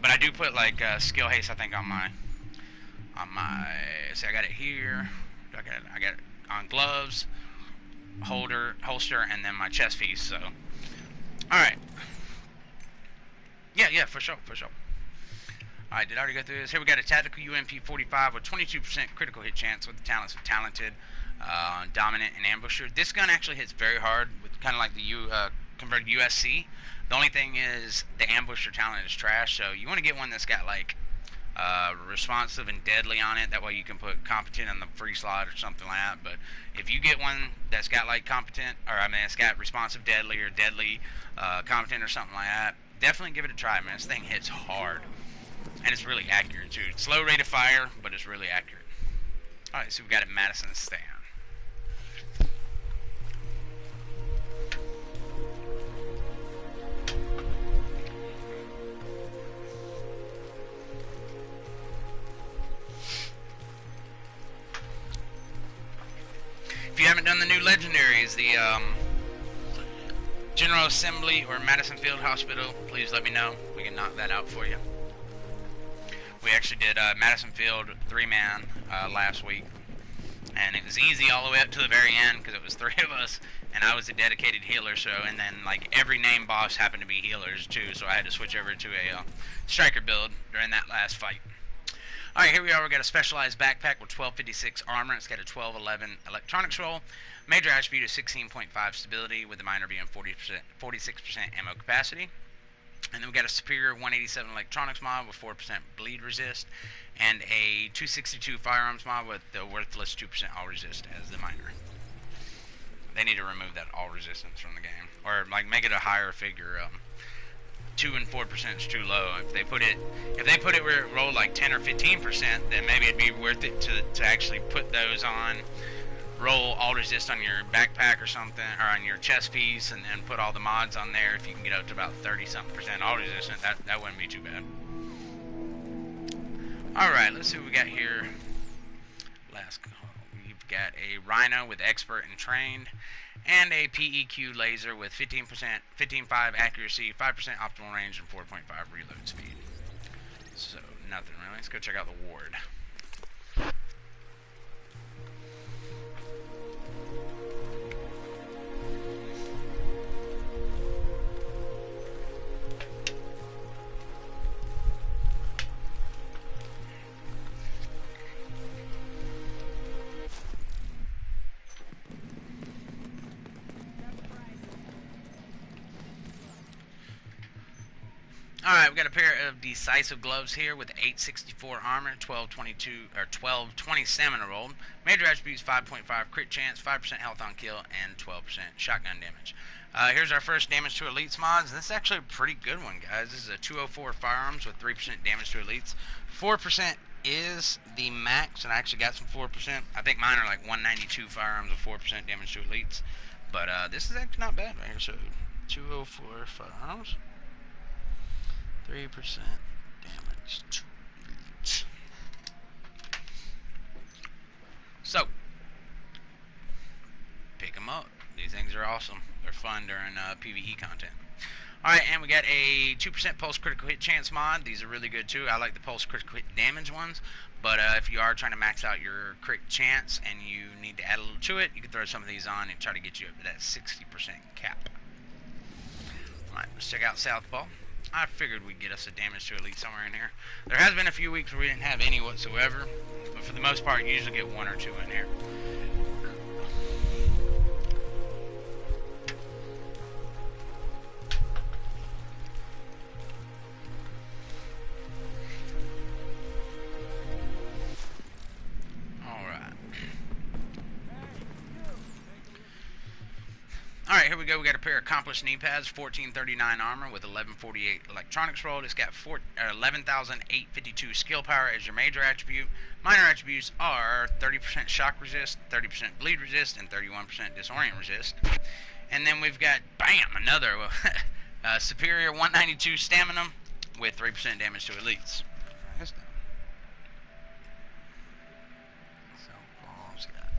but I do put like skill haste, I think, on my, see, I got it here. I got it on gloves, holster, and then my chest piece. So, all right. Yeah, for sure. Alright, did I already go through this? Here we got a tactical UMP 45 with 22% critical hit chance with the talents of Talented, Dominant, and Ambusher. This gun actually hits very hard with kind of like the converted USC. The only thing is the Ambusher talent is trash, so you want to get one that's got like responsive and deadly on it. That way you can put competent in the free slot or something like that. But if you get one that's got like competent, or I mean it's got responsive deadly or deadly competent or something like that, definitely give it a try, man. This thing hits hard. And it's really accurate too. Slow rate of fire, but it's really accurate. Alright, so we've got it Madison stand. If you haven't done the new legendaries, the General Assembly or Madison Field Hospital, please let me know. We can knock that out for you. We actually did Madison Field 3-man last week, and it was easy all the way up to the very end because it was 3 of us, and I was a dedicated healer. So, and then like every name boss happened to be healers too, so I had to switch over to a striker build during that last fight. All right, here we are. We got a specialized backpack with 1256 armor. It's got a 1211 electronics roll. Major attribute is 16.5 stability, with the minor being 46% ammo capacity. And then we got a superior 187 electronics mod with 4% bleed resist, and a 262 firearms mod with the worthless 2% all resist as the minor. They need to remove that all resistance from the game, or like make it a higher figure. 2 and 4% is too low. If they put it where it rolled like 10 or 15%, then maybe it'd be worth it to actually put those on. Roll all resist on your backpack or something, or on your chest piece, and then put all the mods on there. If you can get up to about 30-something% all resistant, that wouldn't be too bad. Alright, let's see what we got here. We've got a Rhino with Expert and Trained, and a PEQ laser with 15.5 accuracy, 5% optimal range, and 4.5 reload speed. So, nothing really. Let's go check out the ward. Alright, we've got a pair of decisive gloves here with 864 armor, 1220 stamina rolled. Major attributes 5.5 crit chance, 5% health on kill, and 12% shotgun damage. Here's our first damage to elites mods. This is actually a pretty good one, guys. This is a 204 firearms with 3% damage to elites. 4% is the max, and I actually got some 4%. I think mine are like 192 firearms with 4% damage to elites. But this is actually not bad right here. So 204 firearms. 3% damage to elites. So, pick them up. These things are awesome. They're fun during PvE content. Alright, and we got a 2% pulse critical hit chance mod. These are really good too. I like the pulse critical hit damage ones. But if you are trying to max out your crit chance and you need to add a little to it, you can throw some of these on and try to get you up to that 60% cap. Alright, let's check out Southpaw. I figured we'd get us a damage to elite somewhere in here. There has been a few weeks where we didn't have any whatsoever, but for the most part, you usually get 1 or 2 in here. Alright, here we go. We got a pair of accomplished knee pads, 1439 armor with 1148 electronics rolled. It's got 11,852 skill power as your major attribute. Minor attributes are 30% shock resist, 30% bleed resist, and 31% disorient resist. And then we've got, bam, another superior 192 stamina with 3% damage to elites. So, Paul's got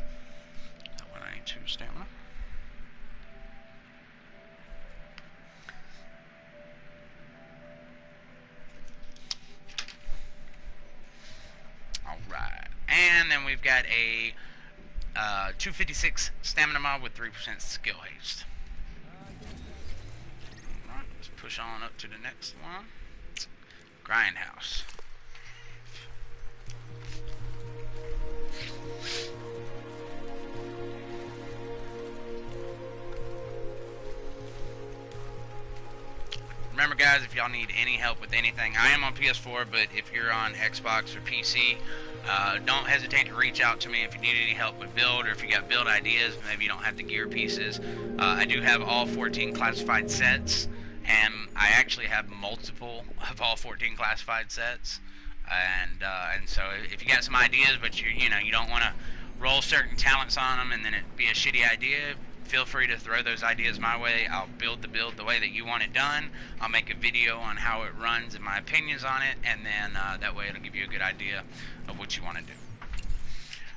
192 stamina. Alright, and then we've got a 256 stamina mod with 3% skill haste. Alright, let's push on up to the next one. Grindhouse. Remember guys, if y'all need any help with anything, I am on PS4, but if you're on Xbox or PC, don't hesitate to reach out to me if you need any help with build, or if you got build ideas, maybe you don't have the gear pieces. I do have all 14 classified sets, and I actually have multiple of all 14 classified sets. And so if you got some ideas, but you don't want to roll certain talents on them and then it be a shitty idea, feel free to throw those ideas my way. I'll build the build the way that you want it done. I'll make a video on how it runs and my opinions on it, and then that way it'll give you a good idea of what you want to do.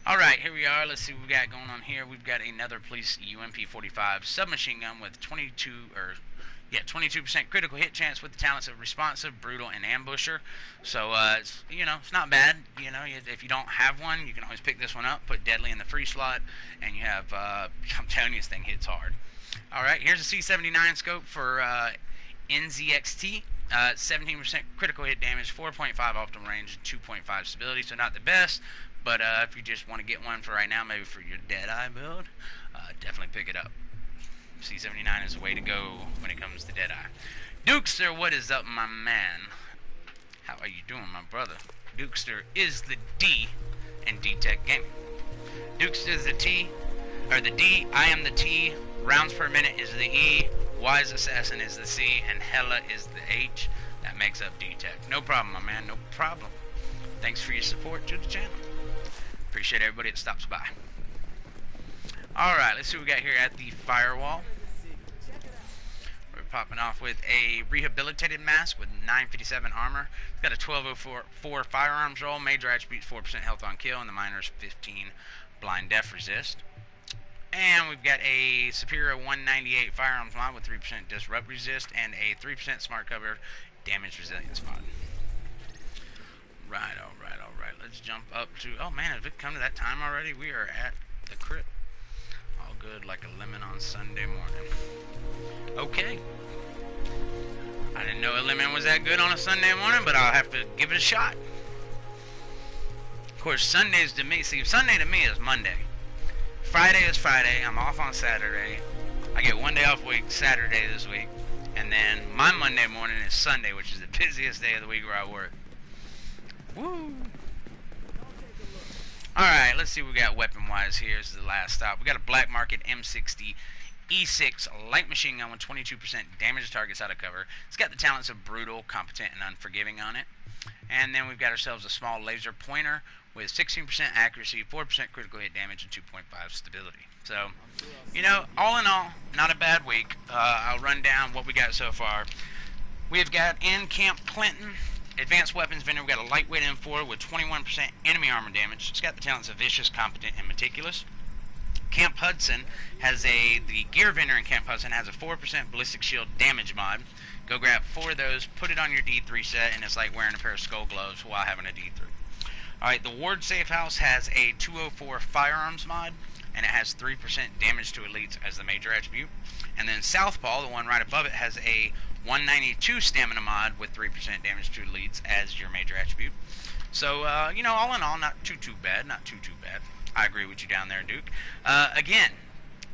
Alright, here we are. Let's see what we got going on here. We've got another police UMP-45 submachine gun with 22% critical hit chance with the talents of responsive, brutal, and ambusher. So it's not bad. If you don't have one, you can always pick this one up, put deadly in the free slot, and you have I'm telling you, this thing hits hard. Alright, here's a C79 scope for NZXT. 17% critical hit damage, 4.5 optimal range, 2.5 stability, so not the best, but if you just want to get one for right now, maybe for your Deadeye build, definitely pick it up. C79 is the way to go when it comes to Deadeye. Dukester, what is up, my man? How are you doing, my brother? Dukester is the D in D-Tech Gaming. Dukester is the T, or the D, I am the T, rounds per minute is the E, Wise Assassin is the C, and Hella is the H. That makes up D-Tech. No problem, my man, no problem. Thanks for your support to the channel. Appreciate everybody that stops by. Alright, let's see what we got here at the firewall. We're popping off with a rehabilitated mask with 957 armor. It's got a 1204 firearms roll, major attributes 4% health on kill, and the minors 15 blind death resist. And we've got a superior 198 firearms mod with 3% disrupt resist and a 3% smart cover damage resilience mod. Right, alright. Let's jump up to, oh man, has it come to that time already? We are at the crypt. All good like a lemon on Sunday morning. Okay. I didn't know a lemon was that good on a Sunday morning, but I'll have to give it a shot. Of course, Sundays to me, see, Sunday to me is Monday. Friday is Friday. I'm off on Saturday. I get one day off week, Saturday this week. And then my Monday morning is Sunday, which is the busiest day of the week where I work. Woo! Alright, let's see what we got weapon-wise here. This is the last stop. We got a black market M60 E6 light machine gun with 22% damage to targets out of cover. It's got the talents of brutal, competent, and unforgiving on it. And then we've got ourselves a small laser pointer with 16% accuracy, 4% critical hit damage, and 2.5 stability. So, all in all, not a bad week. I'll run down what we got so far. We've got in Camp Clinton, advanced weapons vendor. We've got a lightweight M4 with 21% enemy armor damage. It's got the talents of vicious, competent, and meticulous. Camp Hudson has the gear vendor in Camp Hudson has a 4% ballistic shield damage mod. Go grab 4 of those, put it on your D3 set, and it's like wearing a pair of skull gloves while having a D3. Alright, the Ward Safe House has a 204 firearms mod, and it has 3% damage to elites as the major attribute. And then Southpaw, the one right above it, has a 192 stamina mod with 3% damage to elites as your major attribute. So, all in all, not too bad, not too bad. I agree with you down there, Duke. Again,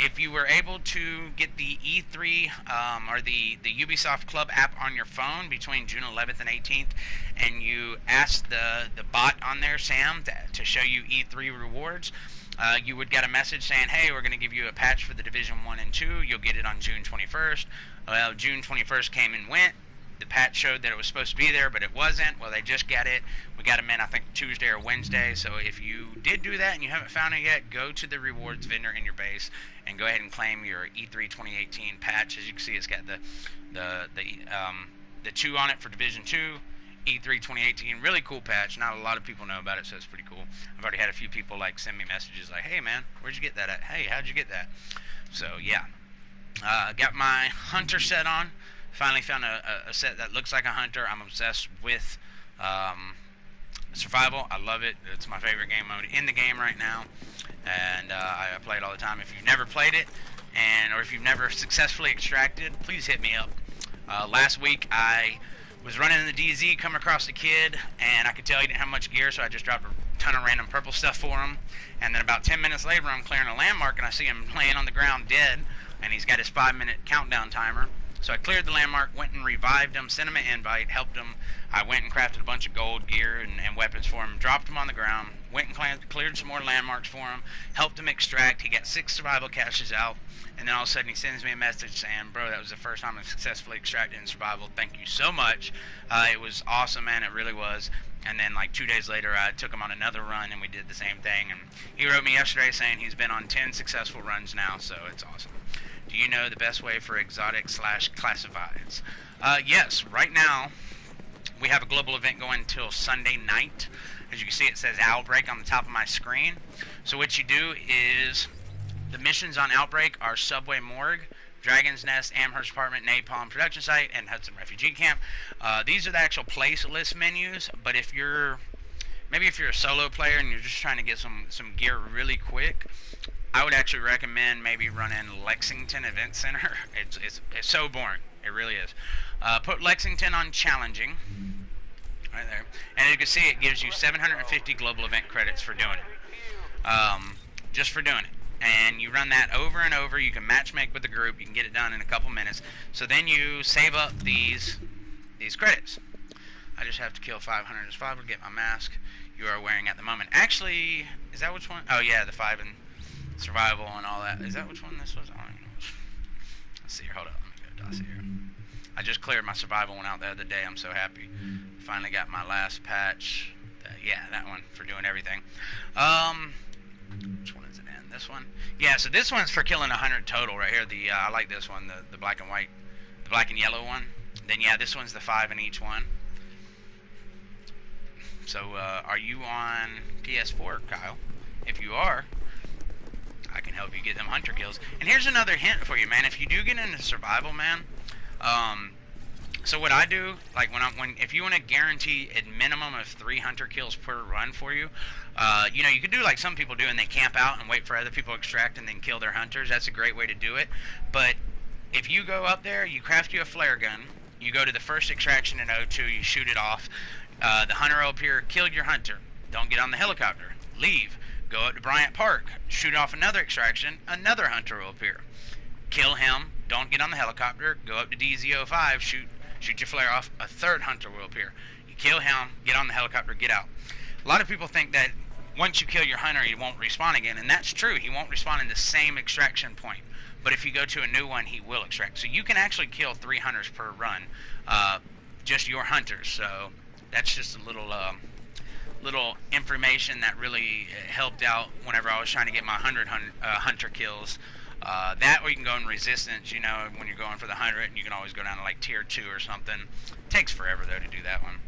if you were able to get the E3 or the Ubisoft Club app on your phone between June 11th and 18th, and you asked the bot on there, Sam, to show you E3 rewards, you would get a message saying, hey, we're going to give you a patch for the Division 1 and 2. You'll get it on June 21st. Well, June 21st came and went. The patch showed that it was supposed to be there, but it wasn't. Well, they just got it. We got them in, I think, Tuesday or Wednesday. So if you did do that and you haven't found it yet, go to the rewards vendor in your base and go ahead and claim your E3 2018 patch. As you can see, it's got the 2 on it for Division 2. E3 2018, really cool patch. Not a lot of people know about it, so it's pretty cool. I've already had a few people like send me messages like, hey man, where'd you get that at? Hey, how'd you get that? So yeah, got my hunter set on. Finally found a set that looks like a hunter. I'm obsessed with survival. I love it. It's my favorite game mode in the game right now, and I play it all the time. If you've never played it, or if you've never successfully extracted, please hit me up. Last week I was running in the DZ, come across a kid, and I could tell he didn't have much gear, so I just dropped a ton of random purple stuff for him. And then about 10 minutes later, I'm clearing a landmark, and I see him laying on the ground dead, and he's got his 5-minute countdown timer. So I cleared the landmark, went and revived him, sent him an invite, helped him. I went and crafted a bunch of gold gear and weapons for him, dropped him on the ground, went and cleared some more landmarks for him, helped him extract. He got 6 survival caches out. And then all of a sudden he sends me a message saying, bro, that was the first time I successfully extracted in survival. Thank you so much. It was awesome, man. It really was. And then like 2 days later, I took him on another run and we did the same thing. And he wrote me yesterday saying he's been on 10 successful runs now, so it's awesome. Do you know the best way for exotic/classifieds? Yes, right now we have a global event going until Sunday night. As you can see, it says Outbreak on the top of my screen. So what you do is, the missions on Outbreak are Subway Morgue, Dragon's Nest, Amherst Apartment, Napalm Production Site, and Hudson Refugee Camp. These are the actual place list menus, but if you're a solo player and you're just trying to get some gear really quick, I would actually recommend maybe running Lexington Event Center. It's so boring. It really is. Put Lexington on challenging, right there, and you can see it gives you 750 global event credits for doing it. Just for doing it. And you run that over and over. You can matchmake with the group. You can get it done in a couple minutes. So then you save up these credits. I just have to kill 500 survival to get my mask you are wearing at the moment. Actually, is that which one? Oh yeah, the 5 and survival and all that. Is that which one this was? I don't even know. Let's see here. Hold up. Let me go to dossier. I just cleared my survival one out the other day. I'm so happy. Finally got my last patch. Yeah, that one for doing everything. Which one is it in? This one? Yeah, so this one's for killing 100 total right here. I like this one, the black and white, the black and yellow one. Then yeah, this one's the 5 in each one. So are you on PS4, Kyle? If you are, I can help you get them hunter kills. And here's another hint for you, man. If you do get into survival, man, so what I do, like if you want to guarantee a minimum of 3 hunter kills per run for you, you could do like some people do, and they camp out and wait for other people to extract and then kill their hunters. That's a great way to do it. But if you go up there, you craft you a flare gun, you go to the first extraction in O2, you shoot it off. The hunter up here killed your hunter. Don't get on the helicopter. Leave. Go up to Bryant Park. Shoot off another extraction. Another hunter will appear. Kill him. Don't get on the helicopter. Go up to DZ05. Shoot your flare off. A third hunter will appear. You kill him. Get on the helicopter. Get out. A lot of people think that once you kill your hunter, he won't respawn again, and that's true. He won't respawn in the same extraction point. But if you go to a new one, he will extract. So you can actually kill 3 hunters per run, just your hunters. So that's just a little information that really helped out whenever I was trying to get my 100 hunter kills. That, or you can go in resistance, when you're going for the 100, and you can always go down to like tier 2 or something. Takes forever though to do that one.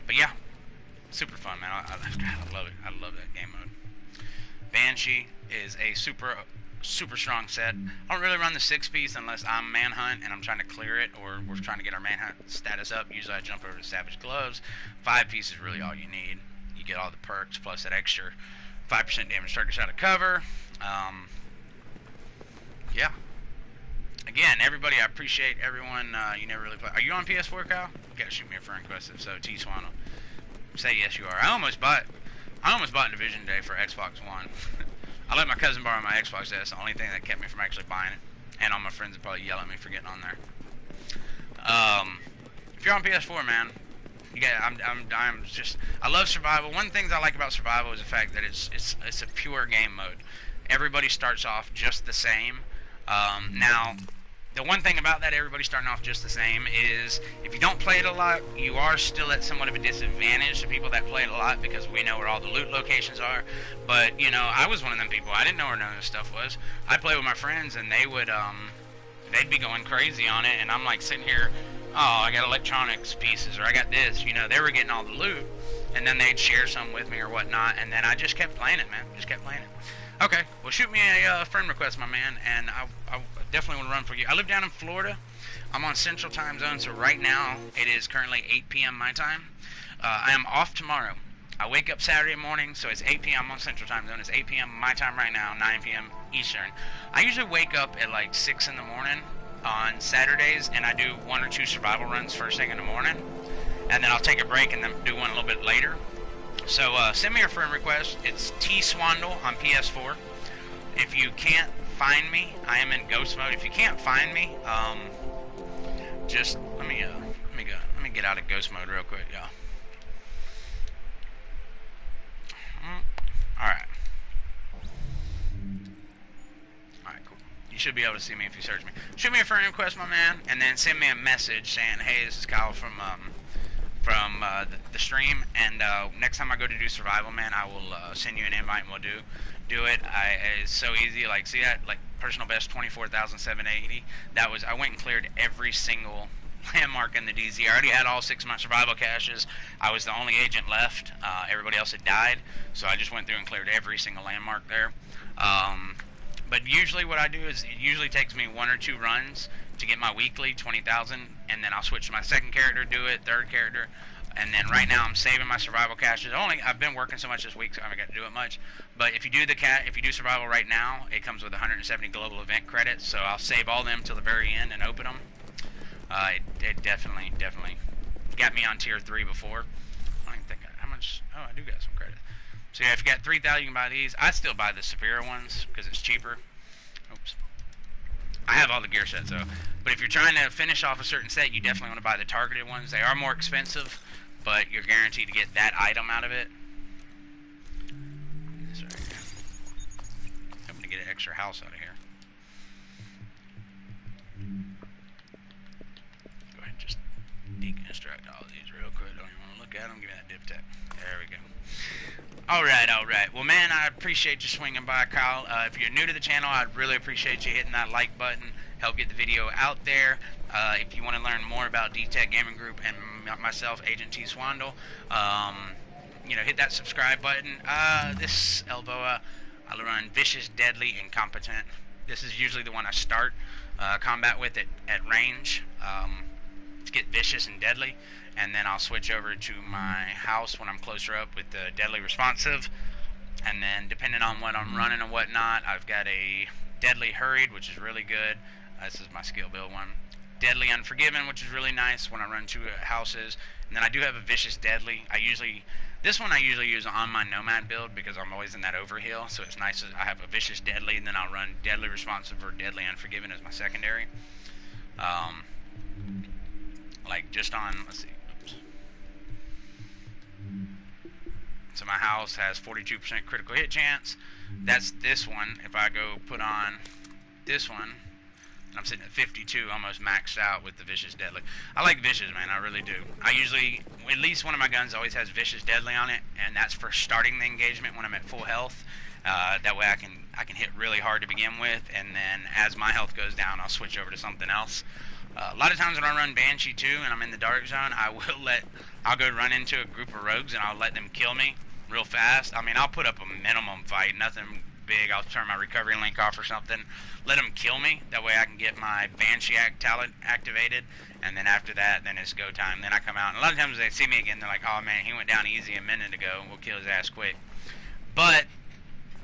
But yeah, super fun, man. I love it. I love that game mode. Banshee is a super strong set. I don't really run the 6-piece unless I'm manhunt and I'm trying to clear it, or we're trying to get our manhunt status up. Usually I jump over to Savage Gloves. 5-piece is really all you need. You get all the perks plus that extra 5% damage target shot of cover. Yeah. Again, everybody, I appreciate everyone. You never really play. Are you on PS4, Kyle? You gotta shoot me a friend request if so. TSwandol. Say yes, you are. I almost bought Division Day for Xbox One. I let my cousin borrow my Xbox. That's the only thing that kept me from actually buying it. And all my friends would probably yell at me for getting on there. If you're on PS4, man, You get, I'm just, I love survival. One of the things I like about survival is the fact that it's a pure game mode. Everybody starts off just the same. Now, the one thing about that, everybody starting off just the same, is if you don't play it a lot, you are still at somewhat of a disadvantage to people that play it a lot, because we know where all the loot locations are. But, you know, I was one of them people. I didn't know where none of this stuff was. I play with my friends, and they would, they'd be going crazy on it, and I'm like sitting here, oh, I got electronics pieces, or I got this, you know, they were getting all the loot, and then they'd share some with me or whatnot, and then I just kept playing it, man, just kept playing it. Okay, well, shoot me a friend request, my man, and I definitely want to run for you. I live down in Florida. I'm on Central Time Zone, so right now it is currently 8 p.m. my time. I am off tomorrow. I wake up Saturday morning, so it's 8 p.m. on Central Time Zone. It's 8 p.m. my time right now, 9 p.m. Eastern. I usually wake up at like 6 in the morning on Saturdays, and I do 1 or 2 survival runs first thing in the morning, and then I'll take a break and then do one a little bit later. So send me your friend request. It's TSwandol on PS4. If you can't find me, I am in ghost mode. If you can't find me, just let me get out of ghost mode real quick, y'all. Alright. Alright, cool. You should be able to see me if you search me. Shoot me a friend request, my man, and then send me a message saying, hey, this is Kyle from the stream, and next time I go to do survival, man, I will send you an invite and we'll do it. It's so easy. Like, see that, like, personal best 24,780. That was, I went and cleared every single landmark in the DZ. I already had all 6 of my survival caches. I was the only agent left. Everybody else had died, so I just went through and cleared every single landmark there. But usually what I do is, it usually takes me 1 or 2 runs to get my weekly 20,000, and then I'll switch to my second character, do it, third character, and then right now I'm saving my survival caches. I've been working so much this week, so I haven't got to do it much. But if you do survival right now, it comes with 170 global event credits, so I'll save all them till the very end and open them. It definitely got me on tier 3 before. I don't even think how much. Oh, I do got some credit. So yeah, if you got 3,000, you can buy these. I still buy the superior ones because it's cheaper. Oops. I have all the gear sets though. But if you're trying to finish off a certain set, you definitely want to buy the targeted ones. They are more expensive, but you're guaranteed to get that item out of it. Sorry. I'm going to get an extra house out of here. Go ahead and just deconstruct all of these real quick. Don't even want to look at them. Give me that dip tech. There we go. Alright. Well, man, I appreciate you swinging by, Kyle. If you're new to the channel, I'd really appreciate you hitting that like button. Help get the video out there. If you want to learn more about D-Tech Gaming Group and myself, Agent TSwandol, you know, hit that subscribe button. This Elboa, I run Vicious, Deadly, and Competent. This is usually the one I start combat with at range to get Vicious and Deadly. And then I'll switch over to my house when I'm closer up with the Deadly Responsive. And then depending on what I'm running and whatnot, I've got a Deadly Hurried, which is really good. This is my skill build one. Deadly Unforgiven, which is really nice when I run 2 houses. And then I do have a Vicious Deadly. This one I usually use on my Nomad build because I'm always in that overheal. So it's nice that I have a Vicious Deadly, and then I'll run Deadly Responsive or Deadly Unforgiven as my secondary. Like just on, let's see. So my house has 42% critical hit chance. That's this one. If I go put on this one, and I'm sitting at 52, almost maxed out with the Vicious Deadly. I like Vicious, man. I really do. I usually, at least one of my guns always has Vicious Deadly on it, and that's for starting the engagement when I'm at full health. That way I can hit really hard to begin with, and then as my health goes down, I'll switch over to something else. A lot of times when I run Banshee 2 and I'm in the dark zone, I'll go run into a group of rogues and I'll let them kill me real fast. I mean, I'll put up a minimum fight, nothing big. I'll turn my recovery link off or something, let them kill me. That way I can get my Banshee talent activated, and then after that, then it's go time. Then I come out, and a lot of times they see me again, they're like, oh man, he went down easy a minute ago. We'll kill his ass quick. But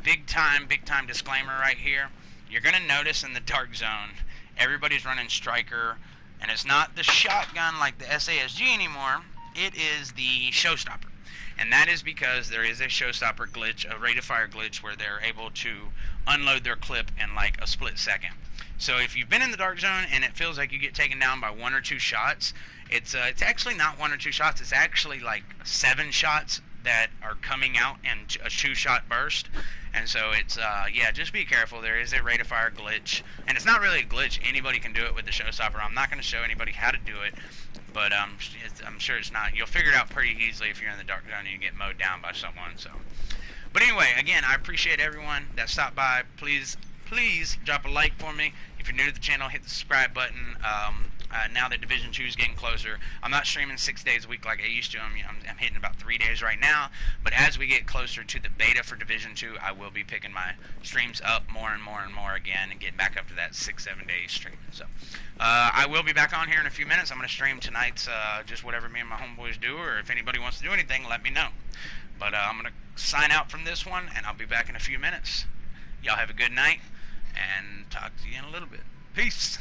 big time disclaimer right here. You're going to notice in the dark zone, everybody's running Striker, and it's not the shotgun like the SASG anymore. It is the Showstopper. And that is because there is a Showstopper glitch, a rate of fire glitch, where they're able to unload their clip in like a split second. So if you've been in the dark zone and it feels like you get taken down by 1 or 2 shots, it's actually not 1 or 2 shots. It's actually like 7 shots that are coming out in a 2-shot burst. And so it's yeah, just be careful. There is a rate of fire glitch, and it's not really a glitch. Anybody can do it with the showstopper. I'm not going to show anybody how to do it, but I'm sure it's not. You'll figure it out pretty easily if you're in the dark zone and you get mowed down by someone. So, but anyway, again, I appreciate everyone that stopped by. Please drop a like for me. If you're new to the channel, hit the subscribe button. Now that Division 2 is getting closer, I'm not streaming 6 days a week like I used to. I'm hitting about 3 days right now. But as we get closer to the beta for Division 2, I will be picking my streams up more and more and more again and getting back up to that 6-7 days streaming. So I will be back on here in a few minutes. I'm going to stream tonight's just whatever me and my homeboys do, or if anybody wants to do anything, let me know. But I'm going to sign out from this one, and I'll be back in a few minutes. Y'all have a good night, and talk to you in a little bit. Peace.